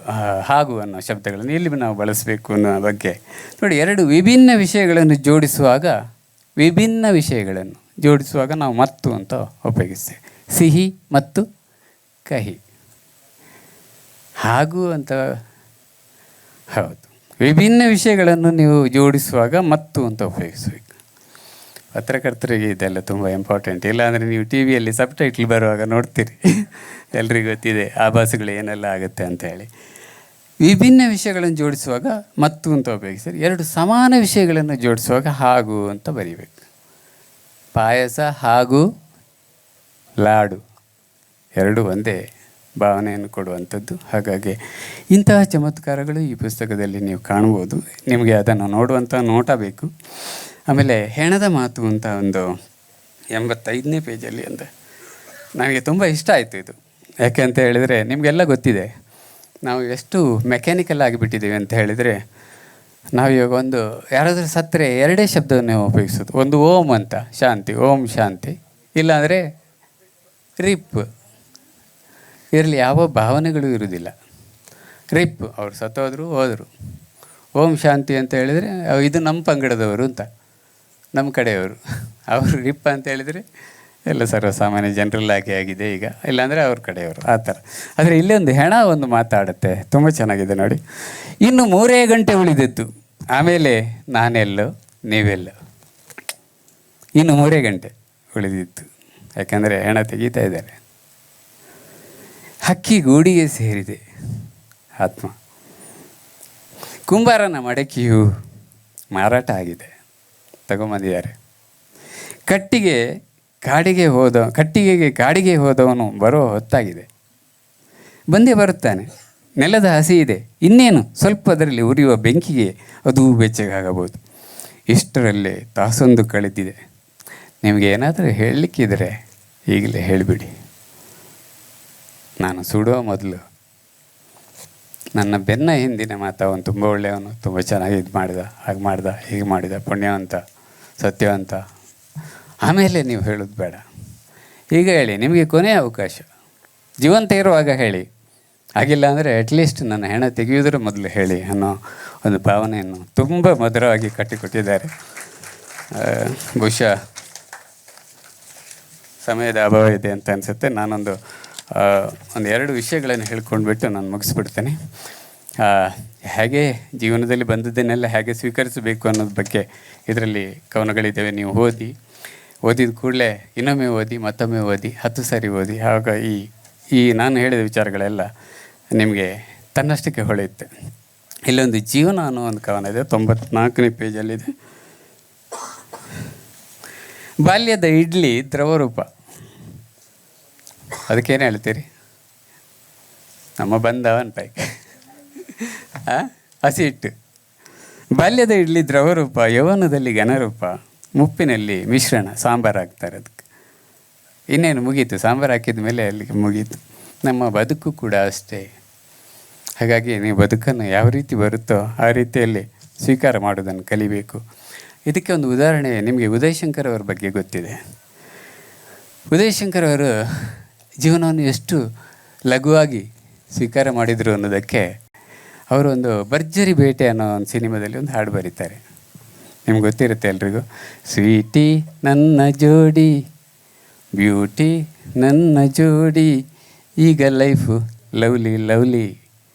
ಹಾಗೂ ಅನ್ನೋ ಶಬ್ದಗಳನ್ನು ಎಲ್ಲಿ ನಾವು ಬಳಸಬೇಕು ಅನ್ನೋ ಬಗ್ಗೆ ನೋಡಿ. ಎರಡು ವಿಭಿನ್ನ ವಿಷಯಗಳನ್ನು ಜೋಡಿಸುವಾಗ ನಾವು ಮತ್ತು ಅಂತ ಉಪಯೋಗಿಸ್ತೇವೆ. ಸಿಹಿ ಮತ್ತು ಕಹಿ, ಹಾಗೂ ಅಂತ. ಹೌದು, ವಿಭಿನ್ನ ವಿಷಯಗಳನ್ನು ನೀವು ಜೋಡಿಸುವಾಗ ಮತ್ತು ಅಂತ ಉಪಯೋಗಿಸಬೇಕು. ಪತ್ರಕರ್ತರಿಗೆ ಇದೆಲ್ಲ ತುಂಬ ಇಂಪಾರ್ಟೆಂಟ್. ಇಲ್ಲಾಂದರೆ ನೀವು ಟಿ ವಿಯಲ್ಲಿ ಸಬ್ಟೈಟ್ಲ್ ಬರುವಾಗ ನೋಡ್ತೀರಿ, ಎಲ್ರಿಗೂ ಗೊತ್ತಿದೆ ಆ ಭಾಷೆಗಳು ಏನೆಲ್ಲ ಆಗುತ್ತೆ ಅಂತ ಹೇಳಿ. ವಿಭಿನ್ನ ವಿಷಯಗಳನ್ನು ಜೋಡಿಸುವಾಗ ಮತ್ತು ಅಂತ ಉಪಯೋಗಿಸ್ತಾರೆ. ಎರಡು ಸಮಾನ ವಿಷಯಗಳನ್ನು ಜೋಡಿಸುವಾಗ ಹಾಗೂ ಅಂತ ಬರೀಬೇಕು. ಪಾಯಸ ಹಾಗೂ ಲಾಡು ಎರಡು ಒಂದೇ ಭಾವನೆಯನ್ನು ಕೊಡುವಂಥದ್ದು. ಹಾಗಾಗಿ ಇಂತಹ ಚಮತ್ಕಾರಗಳು ಈ ಪುಸ್ತಕದಲ್ಲಿ ನೀವು ಕಾಣ್ಬೋದು. ನಿಮಗೆ ಅದನ್ನು ನೋಡುವಂಥ ನೋಟ ಬೇಕು. ಆಮೇಲೆ ಹೆಣದ ಮಾತು ಅಂತ ಒಂದು 85ನೇ ಪೇಜಲ್ಲಿ ಅಂತ ನನಗೆ ತುಂಬ ಇಷ್ಟ ಆಯಿತು ಇದು. ಯಾಕೆ ಅಂತ ಹೇಳಿದರೆ, ನಿಮಗೆಲ್ಲ ಗೊತ್ತಿದೆ ನಾವು ಎಷ್ಟು ಮೆಕ್ಯಾನಿಕಲ್ ಆಗಿಬಿಟ್ಟಿದ್ದೀವಿ ಅಂತ ಹೇಳಿದರೆ, ನಾವು ಇವಾಗ ಒಂದು ಯಾರಾದರೂ ಸತ್ತರೆ ಎರಡೇ ಶಬ್ದವನ್ನು ಉಪಯೋಗಿಸೋದು. ಒಂದು ಓಂ ಅಂತ, ಶಾಂತಿ, ಓಂ ಶಾಂತಿ, ಇಲ್ಲಾಂದರೆ ರಿಪ್. ಇದರಲ್ಲಿ ಯಾವ ಭಾವನೆಗಳು ಇರುವುದಿಲ್ಲ. ರಿಪ್, ಅವ್ರು ಸತ್ತೋದ್ರು ಹೋದರು. ಓಂ ಶಾಂತಿ ಅಂತ ಹೇಳಿದರೆ ಇದು ನಮ್ಮ ಪಂಗಡದವರು ಅಂತ, ನಮ್ಮ ಕಡೆಯವರು. ಅವರು ರಿಪ್ ಅಂತ ಹೇಳಿದರೆ ಎಲ್ಲ ಸರ್ವಸಾಮಾನ್ಯ ಜನರಲ್ ಆಗಿದೆ ಈಗ, ಇಲ್ಲಾಂದರೆ ಅವ್ರ ಕಡೆಯವರು ಆ ಥರ. ಆದರೆ ಇಲ್ಲಿ ಒಂದು ಹೆಣ ಒಂದು ಮಾತಾಡುತ್ತೆ, ತುಂಬ ಚೆನ್ನಾಗಿದೆ ನೋಡಿ. ಇನ್ನು 3 ಗಂಟೆ ಉಳಿದಿತ್ತು, ಆಮೇಲೆ ನಾನೆಲ್ಲೋ ನೀವೆಲ್ಲೋ. ಇನ್ನು 3 ಗಂಟೆ ಉಳಿದಿತ್ತು, ಯಾಕಂದರೆ ಹೆಣ ತೆಗೀತಾ ಇದ್ದಾರೆ. ಹಕ್ಕಿ ಗೂಡಿಗೆ ಸೇರಿದೆ ಆತ್ಮ. ಕುಂಬಾರನ ಮಡಕೆಯು ಮಾರಾಟ ಆಗಿದೆ, ತಗೊಂಬಂದಿದ್ದಾರೆ. ಕಟ್ಟಿಗೆಗೆ ಕಾಡಿಗೆ ಹೋದವನು ಬರೋ ಹೊತ್ತಾಗಿದೆ. ಬಂದೇ ಬರುತ್ತಾನೆ. ನೆಲದ ಹಸಿ ಇದೆ, ಇನ್ನೇನು ಸ್ವಲ್ಪ ಅದರಲ್ಲಿ ಉರಿಯುವ ಬೆಂಕಿಗೆ ಅದು ಬೆಚ್ಚಗಾಗಬಹುದು. ಇಷ್ಟರಲ್ಲೇ ತಾಸೊಂದು ಕಳೆದಿದೆ. ನಿಮಗೆ ಏನಾದರೂ ಹೇಳಲಿಕ್ಕಿದ್ರೆ ಈಗಲೇ ಹೇಳಿಬಿಡಿ. ನಾನು ಸುಡುವ ಮೊದಲು ನನ್ನ ಬೆನ್ನ ಹಿಂದಿನ ಮಾತು, ಅವನು ತುಂಬ ಒಳ್ಳೆಯವನು, ತುಂಬ ಚೆನ್ನಾಗಿ ಇದು ಮಾಡಿದ, ಹಾಗೆ ಮಾಡ್ದ, ಹೀಗೆ ಮಾಡಿದ, ಪುಣ್ಯವಂತ, ಸತ್ಯವಂತ. ಆಮೇಲೆ ನೀವು ಹೇಳೋದು ಬೇಡ, ಈಗ ಹೇಳಿ. ನಿಮಗೆ ಕೊನೆಯ ಅವಕಾಶ, ಜೀವಂತ ಇರುವಾಗ ಹೇಳಿ. ಆಗಿಲ್ಲ ಅಂದರೆ ಅಟ್ಲೀಸ್ಟ್ ನನ್ನ ಹೆಣ ತೆಗೆಯುವುದರ ಮೊದಲು ಹೇಳಿ ಅನ್ನೋ ಒಂದು ಭಾವನೆಯನ್ನು ತುಂಬ ಮಧುರವಾಗಿ ಕಟ್ಟಿಕೊಟ್ಟಿದ್ದಾರೆ. ಬಹುಶಃ ಸಮಯದ ಅಭಾವ ಇದೆ ಅಂತ ಅನಿಸುತ್ತೆ. ನಾನೊಂದು 2 ವಿಷಯಗಳನ್ನು ಹೇಳ್ಕೊಂಡ್ಬಿಟ್ಟು ನಾನು ಮುಗಿಸ್ಬಿಡ್ತೇನೆ. ಹೇಗೆ ಜೀವನದಲ್ಲಿ ಬಂದದ್ದನ್ನೆಲ್ಲ ಹೇಗೆ ಸ್ವೀಕರಿಸಬೇಕು ಅನ್ನೋದ್ರ ಬಗ್ಗೆ ಇದರಲ್ಲಿ ಕವನಗಳಿದ್ದಾವೆ. ನೀವು ಓದಿದ ಕೂಡಲೇ ಇನ್ನೊಮ್ಮೆ ಓದಿ, ಮತ್ತೊಮ್ಮೆ ಓದಿ, 10 ಸಾರಿ ಓದಿ. ಆವಾಗ ಈ ನಾನು ಹೇಳಿದ ವಿಚಾರಗಳೆಲ್ಲ ನಿಮಗೆ ತನ್ನಷ್ಟಕ್ಕೆ ಹೊಳೆಯುತ್ತೆ. ಇಲ್ಲೊಂದು ಜೀವನ ಅನ್ನೋ ಒಂದು ಕವನ ಇದೆ, 94ನೇ ಪೇಜಲ್ಲಿದೆ. ಬಾಲ್ಯದ ಇಡ್ಲಿ ದ್ರವರೂಪ. ಅದಕ್ಕೇನು ಹೇಳ್ತೀರಿ? ನಮ್ಮ ಬಂದವನ್ ಪೈಕಿ ಹಸಿ ಹಿಟ್ಟು. ಬಾಲ್ಯದ ಇಡ್ಲಿ ದ್ರವರೂಪ, ಯೌವನದಲ್ಲಿ ಘನರೂಪ, ಮುಪ್ಪಿನಲ್ಲಿ ಮಿಶ್ರಣ. ಸಾಂಬಾರು ಹಾಕ್ತಾರೆ ಅದಕ್ಕೆ. ಇನ್ನೇನು ಮುಗೀತು, ಸಾಂಬಾರು ಹಾಕಿದ ಮೇಲೆ ಅಲ್ಲಿಗೆ ಮುಗೀತು. ನಮ್ಮ ಬದುಕು ಕೂಡ ಅಷ್ಟೇ. ಹಾಗಾಗಿ ನೀವು ಬದುಕನ್ನು ಯಾವ ರೀತಿ ಬರುತ್ತೋ ಆ ರೀತಿಯಲ್ಲಿ ಸ್ವೀಕಾರ ಮಾಡೋದನ್ನು ಕಲಿಬೇಕು. ಇದಕ್ಕೆ ಒಂದು ಉದಾಹರಣೆ, ನಿಮಗೆ ಉದಯ್ ಶಂಕರ್ ಅವರ ಬಗ್ಗೆ ಗೊತ್ತಿದೆ. ಉದಯ್ ಶಂಕರ್ ಅವರು ಜೀವನವನ್ನು ಎಷ್ಟು ಲಘುವಾಗಿ ಸ್ವೀಕಾರ ಮಾಡಿದರು ಅನ್ನೋದಕ್ಕೆ ಅವರು ಒಂದು ಭರ್ಜರಿ ಬೇಟೆ ಅನ್ನೋ ಒಂದು ಸಿನಿಮಾದಲ್ಲಿ ಒಂದು ಹಾಡು ಬರೀತಾರೆ. ನಿಮ್ಗೆ ಗೊತ್ತಿರುತ್ತೆ ಎಲ್ರಿಗೂ. ಸ್ವೀಟಿ ನನ್ನ ಜೋಡಿ, ಬ್ಯೂಟಿ ನನ್ನ ಜೋಡಿ, ಈಗ ಲೈಫು ಲವ್ಲಿ ಲವ್ಲಿ.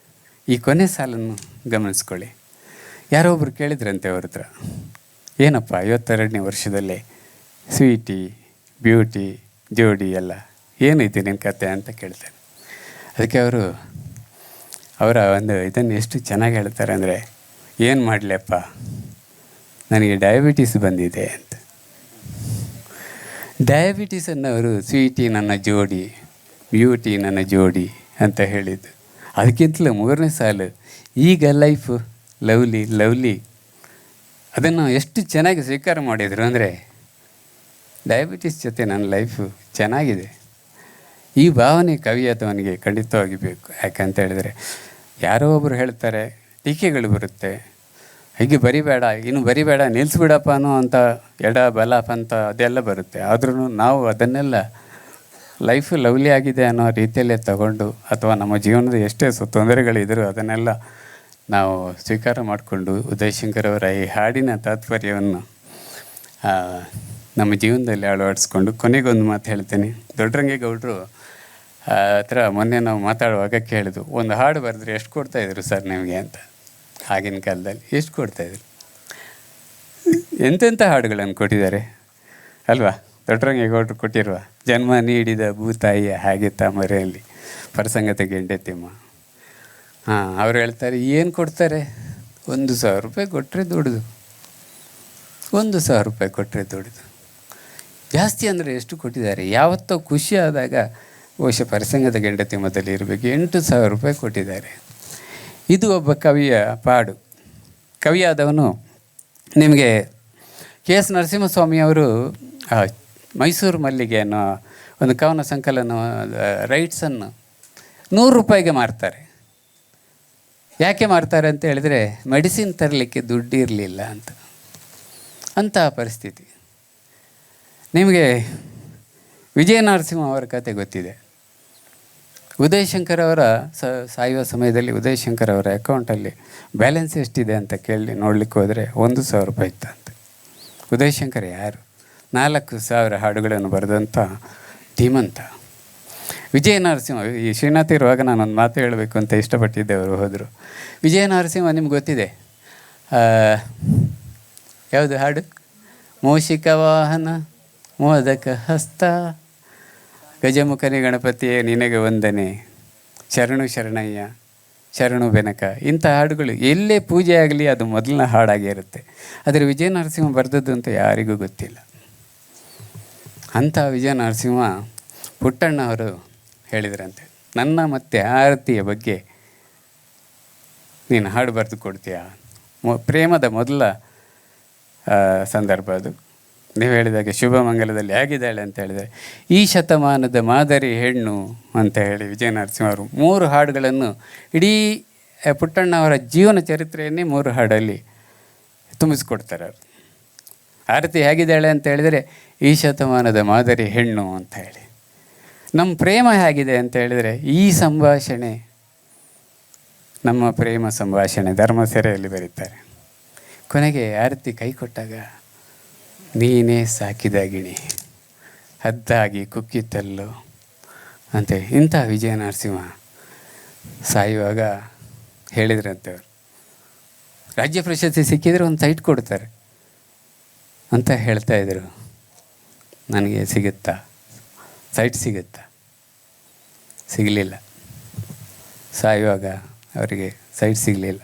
ಈ ಕೊನೆ ಸಾಲನ್ನು ಗಮನಿಸ್ಕೊಳ್ಳಿ. ಯಾರೋ ಒಬ್ರು ಕೇಳಿದ್ರಂತೆ ಅವ್ರ ಹತ್ರ, ಏನಪ್ಪ 52ನೇ ವರ್ಷದಲ್ಲೇ ಸ್ವೀಟಿ, ಬ್ಯೂಟಿ, ಜೋಡಿ ಎಲ್ಲ ಏನೈತಿ ನಿನ್ನ ಕತೆ ಅಂತ ಕೇಳ್ತಾರೆ. ಅದಕ್ಕೆ ಅವರ ಒಂದು ಇದನ್ನು ಎಷ್ಟು ಚೆನ್ನಾಗಿ ಹೇಳ್ತಾರೆ ಅಂದರೆ, ಏನು ಮಾಡಲಪ್ಪ, ನನಗೆ ಡಯಾಬಿಟೀಸ್ ಬಂದಿದೆ ಅಂತ. ಡಯಾಬಿಟೀಸನ್ನು ಅವರು ಸ್ವೀಟಿ ನನ್ನ ಜೋಡಿ, ಬ್ಯೂಟಿ ನನ್ನ ಜೋಡಿ ಅಂತ ಹೇಳಿದ್ದು. ಅದಕ್ಕಿಂತಲೂ 3ನೇ ಸಾಲು, ಈಗ ಲೈಫು ಲವ್ಲಿ ಲವ್ಲಿ. ಅದನ್ನು ಎಷ್ಟು ಚೆನ್ನಾಗಿ ಸ್ವೀಕಾರ ಮಾಡಿದರು ಅಂದರೆ, ಡಯಾಬಿಟೀಸ್ ಜೊತೆ ನನ್ನ ಲೈಫು ಚೆನ್ನಾಗಿದೆ, ಈ ಭಾವನೆ ಕವಿಯಾದವನಿಗೆ ಖಂಡಿತವಾಗಿ ಬೇಕು. ಯಾಕಂತ ಹೇಳಿದರೆ ಯಾರೋ ಒಬ್ಬರು ಹೇಳ್ತಾರೆ, ಟೀಕೆಗಳು ಬರುತ್ತೆ, ಹೀಗೆ ಬರಿಬೇಡ, ಇನ್ನು ಬರಿಬೇಡ, ನಿಲ್ಲಿಸ್ಬಿಡಪ್ಪ ಅನ್ನೋ ಅಂಥ ಎಡ ಬಲ ಪಂಥ ಅದೆಲ್ಲ ಬರುತ್ತೆ. ಆದ್ರೂ ನಾವು ಅದನ್ನೆಲ್ಲ ಲೈಫು ಲವ್ಲಿ ಆಗಿದೆ ಅನ್ನೋ ರೀತಿಯಲ್ಲೇ ತಗೊಂಡು, ಅಥವಾ ನಮ್ಮ ಜೀವನದ ಎಷ್ಟೇ ತೊಂದರೆಗಳಿದ್ದರೂ ಅದನ್ನೆಲ್ಲ ನಾವು ಸ್ವೀಕಾರ ಮಾಡಿಕೊಂಡು ಉದಯಶಂಕರ್ ಅವರ ಈ ಹಾಡಿನ ತಾತ್ಪರ್ಯವನ್ನು ನಮ್ಮ ಜೀವನದಲ್ಲಿ ಅಳವಡಿಸ್ಕೊಂಡು, ಕೊನೆಗೊಂದು ಮಾತು ಹೇಳ್ತೇನೆ. ದೊಡ್ಡರಂಗೇಗೌಡರು ಹತ್ರ ಮೊನ್ನೆ ನಾವು ಮಾತಾಡುವಾಗ ಕೇಳಿದ್ರು, ಒಂದು ಹಾಡು ಬರೆದ್ರೆ ಎಷ್ಟು ಕೊಡ್ತಾಯಿದ್ರು ಸರ್ ನಿಮಗೆ ಅಂತ. ಆಗಿನ ಕಾಲದಲ್ಲಿ ಎಷ್ಟು ಕೊಡ್ತಾಯಿದ್ರು? ಎಂತೆಂಥ ಹಾಡುಗಳನ್ನು ಕೊಟ್ಟಿದ್ದಾರೆ ಅಲ್ವಾ ದೊಡ್ಡರಂಗೇಗೌಡರು ಕೊಟ್ಟಿರುವ. ಜನ್ಮ ನೀಡಿದ ಭೂತಾಯಿಯ ಹಾಗೆ ತಾಮರೆಯಲ್ಲಿ ಪ್ರಸಂಗತೆ ಗೆಂಡೆತಿಮ್ಮ. ಅವ್ರು ಹೇಳ್ತಾರೆ, ಏನು ಕೊಡ್ತಾರೆ? 1,000 ರೂಪಾಯಿ ಕೊಟ್ಟರೆ ದುಡಿದು, 1,000 ರೂಪಾಯಿ ಕೊಟ್ಟರೆ ದುಡಿದು. ಜಾಸ್ತಿ ಅಂದರೆ ಎಷ್ಟು ಕೊಟ್ಟಿದ್ದಾರೆ? ಯಾವತ್ತೋ ಖುಷಿ ಆದಾಗ ಬಹುಶಃ ಪ್ರಸಂಗದ ಗೆಂಡತಿಮ್ಮದಲ್ಲಿ ಇರಬೇಕು, 8,000 ರೂಪಾಯಿ ಕೊಟ್ಟಿದ್ದಾರೆ. ಇದು ಒಬ್ಬ ಕವಿಯ ಪಾಡು. ಕವಿಯಾದವನು ನಿಮಗೆ ಕೆ ಎಸ್ ನರಸಿಂಹಸ್ವಾಮಿಯವರು ಮೈಸೂರು ಮಲ್ಲಿಗೆ ಅನ್ನೋ ಒಂದು ಕವನ ಸಂಕಲನ ರೈಟ್ಸನ್ನು 100 ರೂಪಾಯಿಗೆ ಮಾರ್ತಾರೆ. ಯಾಕೆ ಮಾರ್ತಾರೆ ಅಂತ ಹೇಳಿದರೆ, ಮೆಡಿಸಿನ್ ತರಲಿಕ್ಕೆ ದುಡ್ಡು ಇರಲಿಲ್ಲ ಅಂತಹ ಪರಿಸ್ಥಿತಿ. ನಿಮಗೆ ವಿಜಯ ನರಸಿಂಹ ಅವರ ಕತೆ ಗೊತ್ತಿದೆ. ಉದಯಶಂಕರ್ ಅವರ ಸಾಯುವ ಸಮಯದಲ್ಲಿ ಉದಯಶಂಕರ್ ಅವರ ಅಕೌಂಟಲ್ಲಿ ಬ್ಯಾಲೆನ್ಸ್ ಎಷ್ಟಿದೆ ಅಂತ ಕೇಳಿ ನೋಡಲಿಕ್ಕೆ ಹೋದರೆ 1,000 ರೂಪಾಯಿ ಇತ್ತಂತೆ. ಉದಯಶಂಕರ್ ಯಾರು? 4,000 ಹಾಡುಗಳನ್ನು ಬರೆದಂಥ ಧೀಮಂತ. ವಿಜಯ ನರಸಿಂಹ, ಈ ಶ್ರೀನಾಥ ಇರುವಾಗ ನಾನೊಂದು ಮಾತು ಹೇಳಬೇಕು ಅಂತ ಇಷ್ಟಪಟ್ಟಿದ್ದೆ, ಅವರು ಹೋದರು. ವಿಜಯ ನರಸಿಂಹ ನಿಮ್ಗೆ ಗೊತ್ತಿದೆ, ಯಾವುದು ಹಾಡು? ಮೂಷಿಕ ವಾಹನ ಮೋದಕ ಹಸ್ತ, ಗಜಮುಖನಿ ಗಣಪತಿಯೇ ನಿನಗೆ ವಂದನೆ, ಶರಣು ಶರಣಯ್ಯ, ಶರಣು ಬೆನಕ. ಇಂಥ ಹಾಡುಗಳು ಎಲ್ಲೇ ಪೂಜೆ ಆಗಲಿ ಅದು ಮೊದಲನೇ ಹಾಡಾಗಿರುತ್ತೆ. ಆದರೆ ವಿಜಯ ನರಸಿಂಹ ಬರೆದದ್ದು ಅಂತ ಯಾರಿಗೂ ಗೊತ್ತಿಲ್ಲ. ಅಂಥ ವಿಜಯ ನರಸಿಂಹ ಪುಟ್ಟಣ್ಣ ಅವರು ಹೇಳಿದ್ರಂತೆ, ನನ್ನ ಮತ್ತು ಆರತಿಯ ಬಗ್ಗೆ ನೀನು ಹಾಡು ಬರೆದು ಕೊಡ್ತೀಯಾ? ಪ್ರೇಮದ ಮೊದಲ ಸಂದರ್ಭ ಅದು. ನೀವು ಹೇಳಿದಾಗೆ ಶುಭಮಂಗಲದಲ್ಲಿ ಹೇಗಿದ್ದಾಳೆ ಅಂತ ಹೇಳಿದರೆ, ಈ ಶತಮಾನದ ಮಾದರಿ ಹೆಣ್ಣು ಅಂತ ಹೇಳಿ ವಿಜಯ ನರಸಿಂಹ ಅವರು 3 ಹಾಡುಗಳನ್ನು, ಇಡೀ ಪುಟ್ಟಣ್ಣ ಅವರ ಜೀವನ ಚರಿತ್ರೆಯನ್ನೇ 3 ಹಾಡಲ್ಲಿ ತುಂಬಿಸ್ಕೊಡ್ತಾರೆ ಅವರು. ಆರತಿ ಹೇಗಿದ್ದಾಳೆ ಅಂತ ಹೇಳಿದರೆ, ಈ ಶತಮಾನದ ಮಾದರಿ ಹೆಣ್ಣು ಅಂತ ಹೇಳಿ. ನಮ್ಮ ಪ್ರೇಮ ಹೇಗಿದೆ ಅಂತ ಹೇಳಿದರೆ, ಈ ಸಂಭಾಷಣೆ ನಮ್ಮ ಪ್ರೇಮ ಸಂಭಾಷಣೆ ಧರ್ಮಸೆರೆಯಲ್ಲಿ ಬರೀತಾರೆ. ಕೊನೆಗೆ ಆರತಿ ಕೈ ಕೊಟ್ಟಾಗ, ನೀನೇ ಸಾಕಿದ ಗಿಣಿ ಹದ್ದಾಗಿ ಕುಕ್ಕಿತ್ತಲ್ಲೋ ಅಂತೆ. ಇಂಥ ವಿಜಯ ನರಸಿಂಹ ಸಾಯುವಾಗ ಹೇಳಿದ್ರಂತೆ ಅವರು, ರಾಜ್ಯ ಪ್ರಶಸ್ತಿ ಸಿಕ್ಕಿದರೆ ಒಂದು ಸೈಟ್ ಕೊಡ್ತಾರೆ ಅಂತ ಹೇಳ್ತಾಯಿದ್ರು. ನನಗೆ ಸಿಗುತ್ತಾ ಸೈಟ್? ಸಿಗುತ್ತಾ? ಸಿಗಲಿಲ್ಲ. ಸಾಯುವಾಗ ಅವರಿಗೆ ಸೈಟ್ ಸಿಗಲಿಲ್ಲ.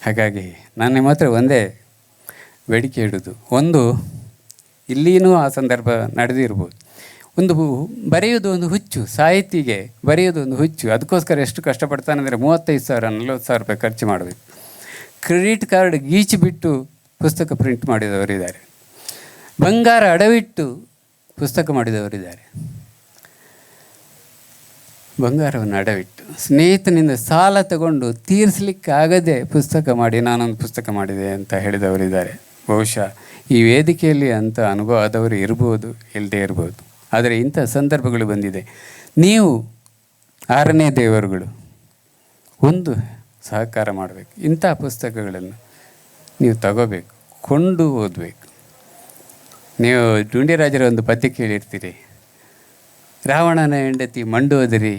ಹಾಗಾಗಿ ನಾನು ನಿಮ್ಮ ಹತ್ರ ಒಂದೇ ಬೇಡಿಕೆ ಇಡೋದು, ಒಂದು ಇಲ್ಲಿಯೂ ಆ ಸಂದರ್ಭ ನಡೆದಿರ್ಬೋದು. ಬರೆಯೋದು ಒಂದು ಹುಚ್ಚು, ಸಾಹಿತಿಗೆ ಬರೆಯೋದು ಒಂದು ಹುಚ್ಚು. ಅದಕ್ಕೋಸ್ಕರ ಎಷ್ಟು ಕಷ್ಟಪಡ್ತಾನಂದರೆ 35,000 40,000 ರೂಪಾಯಿ ಖರ್ಚು ಮಾಡಬೇಕು. ಕ್ರೆಡಿಟ್ ಕಾರ್ಡ್ ಗೀಚಿ ಬಿಟ್ಟು ಪುಸ್ತಕ ಪ್ರಿಂಟ್ ಮಾಡಿದವರಿದ್ದಾರೆ, ಬಂಗಾರ ಅಡವಿಟ್ಟು ಪುಸ್ತಕ ಮಾಡಿದವರಿದ್ದಾರೆ. ಬಂಗಾರವನ್ನು ಅಡವಿಟ್ಟು, ಸ್ನೇಹಿತನಿಂದ ಸಾಲ ತಗೊಂಡು ತೀರಿಸಲಿಕ್ಕಾಗದೆ ಪುಸ್ತಕ ಮಾಡಿ ನಾನೊಂದು ಪುಸ್ತಕ ಮಾಡಿದೆ ಅಂತ ಹೇಳಿದವರಿದ್ದಾರೆ. ಬಹುಶಃ ಈ ವೇದಿಕೆಯಲ್ಲಿ ಅಂಥ ಅನುಭವ ಆದವರು ಇರ್ಬೋದು, ಇಲ್ಲದೇ ಇರ್ಬೋದು. ಆದರೆ ಇಂಥ ಸಂದರ್ಭಗಳು ಬಂದಿದೆ. ನೀವು 6ನೇ ದೇವರುಗಳು ಒಂದು ಸಹಕಾರ ಮಾಡಬೇಕು. ಇಂಥ ಪುಸ್ತಕಗಳನ್ನು ನೀವು ತಗೋಬೇಕು, ಕೊಂಡು ಓದಬೇಕು. ನೀವು ಡುಂಡಿರಾಜರ ಒಂದು ಪದ್ಯ ಕೇಳಿರ್ತೀರಿ, ರಾವಣನ ಹೆಂಡತಿ ಮಂಡೋದರಿ,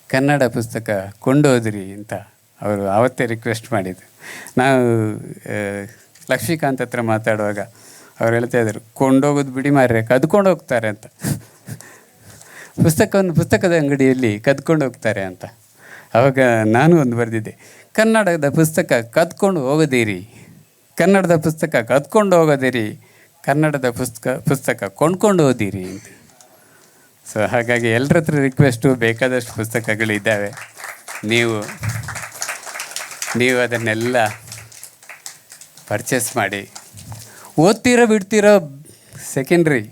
ಕನ್ನಡ ಪುಸ್ತಕ ಕೊಂಡೋದ್ರಿ ಅಂತ ಅವರು ಆವತ್ತೇ ರಿಕ್ವೆಸ್ಟ್ ಮಾಡಿದರು. ನಾವು ಲಕ್ಷ್ಮೀಕಾಂತ್ ಹತ್ರ ಮಾತಾಡುವಾಗ ಅವ್ರು ಹೇಳ್ತಾಯಿದ್ರು, ಕೊಂಡೋಗೋದು ಬಿಡಿ ಮಾರ್ರೆ, ಕದ್ಕೊಂಡು ಹೋಗ್ತಾರೆ ಅಂತ. ಪುಸ್ತಕದ ಅಂಗಡಿಯಲ್ಲಿ ಕದ್ಕೊಂಡು ಹೋಗ್ತಾರೆ ಅಂತ. ಆವಾಗ ನಾನು ಒಂದು ಬರೆದಿದ್ದೆ, ಕನ್ನಡದ ಪುಸ್ತಕ ಕದ್ಕೊಂಡು ಹೋಗೋದಿರಿ, ಕನ್ನಡದ ಪುಸ್ತಕ ಕದ್ಕೊಂಡು ಹೋಗೋದಿರಿ, ಕನ್ನಡದ ಪುಸ್ತಕ ಕೊಂಡ್ಕೊಂಡು ಓದಿರಿ ಅಂತ. ಸೊ ಹಾಗಾಗಿ ಎಲ್ಲರ ಹತ್ರ ರಿಕ್ವೆಸ್ಟು, ಬೇಕಾದಷ್ಟು ಪುಸ್ತಕಗಳಿದ್ದಾವೆ, ನೀವು ಅದನ್ನೆಲ್ಲ ಪರ್ಚೇಸ್ ಮಾಡಿ. ಓದ್ತಿರೋ ಬಿಡ್ತಿರೋ ಸೆಕೆಂಡ್ರಿ,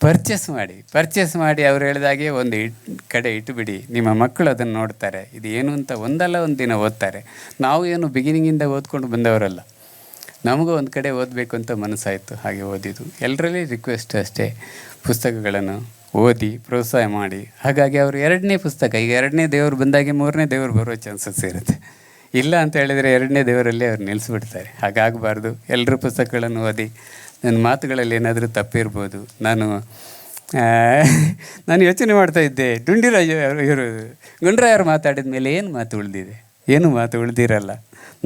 ಪರ್ಚೇಸ್ ಮಾಡಿ ಅವ್ರು ಹೇಳಿದಾಗೆ ಒಂದು ಕಡೆ ಇಟ್ಟುಬಿಡಿ. ನಿಮ್ಮ ಮಕ್ಕಳು ಅದನ್ನು ನೋಡ್ತಾರೆ, ಇದು ಏನು ಅಂತ ಒಂದಲ್ಲ ಒಂದು ದಿನ ಓದ್ತಾರೆ. ನಾವು ಏನು ಬಿಗಿನಿಂಗಿಂದ ಓದ್ಕೊಂಡು ಬಂದವರಲ್ಲ, ನಮಗೂ ಒಂದು ಕಡೆ ಓದಬೇಕು ಅಂತ ಮನಸ್ಸಾಯಿತು, ಹಾಗೆ ಓದಿದ್ದು. ಎಲ್ಲರಲ್ಲಿ ರಿಕ್ವೆಸ್ಟ್ ಅಷ್ಟೇ, ಪುಸ್ತಕಗಳನ್ನು ಓದಿ ಪ್ರೋತ್ಸಾಹ ಮಾಡಿ. ಹಾಗಾಗಿ ಅವರು 2ನೇ ಪುಸ್ತಕ, ಈಗ 2ನೇ ದೇವರು ಬಂದಾಗೆ 3ನೇ ದೇವರು ಬರೋ ಚಾನ್ಸಸ್ ಇರುತ್ತೆ. ಇಲ್ಲ ಅಂತ ಹೇಳಿದರೆ 2ನೇ ದೇವರಲ್ಲಿ ಅವ್ರು ನಿಲ್ಲಿಸ್ಬಿಡ್ತಾರೆ. ಹಾಗಾಗಬಾರ್ದು. ಎಲ್ಲರೂ ಪುಸ್ತಕಗಳನ್ನು ಓದಿ. ನನ್ನ ಮಾತುಗಳಲ್ಲಿ ಏನಾದರೂ ತಪ್ಪಿರ್ಬೋದು. ನಾನು ಯೋಚನೆ ಮಾಡ್ತಾಯಿದ್ದೆ, ಗುಂಡ್ರಾಯವರು ಮಾತಾಡಿದ ಮೇಲೆ ಏನು ಮಾತು ಉಳಿದಿದೆ? ಏನು ಮಾತು ಉಳಿದಿರಲ್ಲ.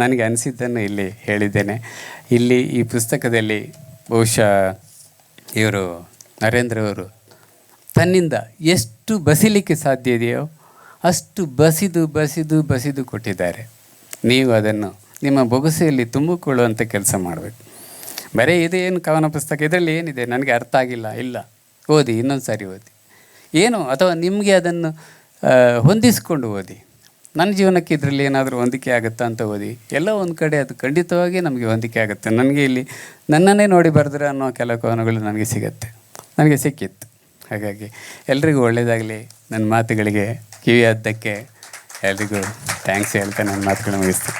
ನನಗೆ ಅನಿಸಿದ್ದನ್ನು ಇಲ್ಲಿ ಹೇಳಿದ್ದೇನೆ. ಇಲ್ಲಿ ಈ ಪುಸ್ತಕದಲ್ಲಿ ಬಹುಶಃ ಇವರು ನರೇಂದ್ರವರು ತನ್ನಿಂದ ಎಷ್ಟು ಬಸಿಲಿಕ್ಕೆ ಸಾಧ್ಯ ಇದೆಯೋ ಅಷ್ಟು ಬಸಿದು ಕೊಟ್ಟಿದ್ದಾರೆ. ನೀವು ಅದನ್ನು ನಿಮ್ಮ ಬೊಗಸೆಯಲ್ಲಿ ತುಂಬಿಕೊಳ್ಳುವಂಥ ಕೆಲಸ ಮಾಡಬೇಕು. ಬರೀ ಇದೇನು ಕವನ ಪುಸ್ತಕ, ಇದರಲ್ಲಿ ಏನಿದೆ ನನಗೆ ಅರ್ಥ ಆಗಿಲ್ಲ, ಇಲ್ಲ, ಓದಿ, ಇನ್ನೊಂದು ಸಾರಿ ಓದಿ. ಏನು ಅಥವಾ ನಿಮಗೆ ಅದನ್ನು ಹೊಂದಿಸ್ಕೊಂಡು ಓದಿ. ನನ್ನ ಜೀವನಕ್ಕೆ ಇದರಲ್ಲಿ ಏನಾದರೂ ಹೊಂದಿಕೆ ಆಗುತ್ತಾ ಅಂತ ಓದಿ. ಎಲ್ಲ ಒಂದು ಕಡೆ ಅದು ಖಂಡಿತವಾಗಿ ನಮಗೆ ಹೊಂದಿಕೆ ಆಗುತ್ತೆ. ನನಗೆ ಇಲ್ಲಿ ನನ್ನನ್ನೇ ನೋಡಿ ಬರೆದ್ರೆ ಅನ್ನೋ ಕೆಲವು ಕವನಗಳು ನನಗೆ ಸಿಕ್ಕಿತ್ತು. ಹಾಗಾಗಿ ಎಲ್ರಿಗೂ ಒಳ್ಳೆಯದಾಗಲಿ. ನನ್ನ ಮಾತುಗಳಿಗೆ ಕಿವಿಯಾದ್ದಕ್ಕೆ ಎಲ್ರಿಗೂ ಥ್ಯಾಂಕ್ಸ್ ಹೇಳ್ತಾ ನನ್ನ ಮಾತುಗಳನ್ನ ಮುಗಿಸ್ತೀನಿ.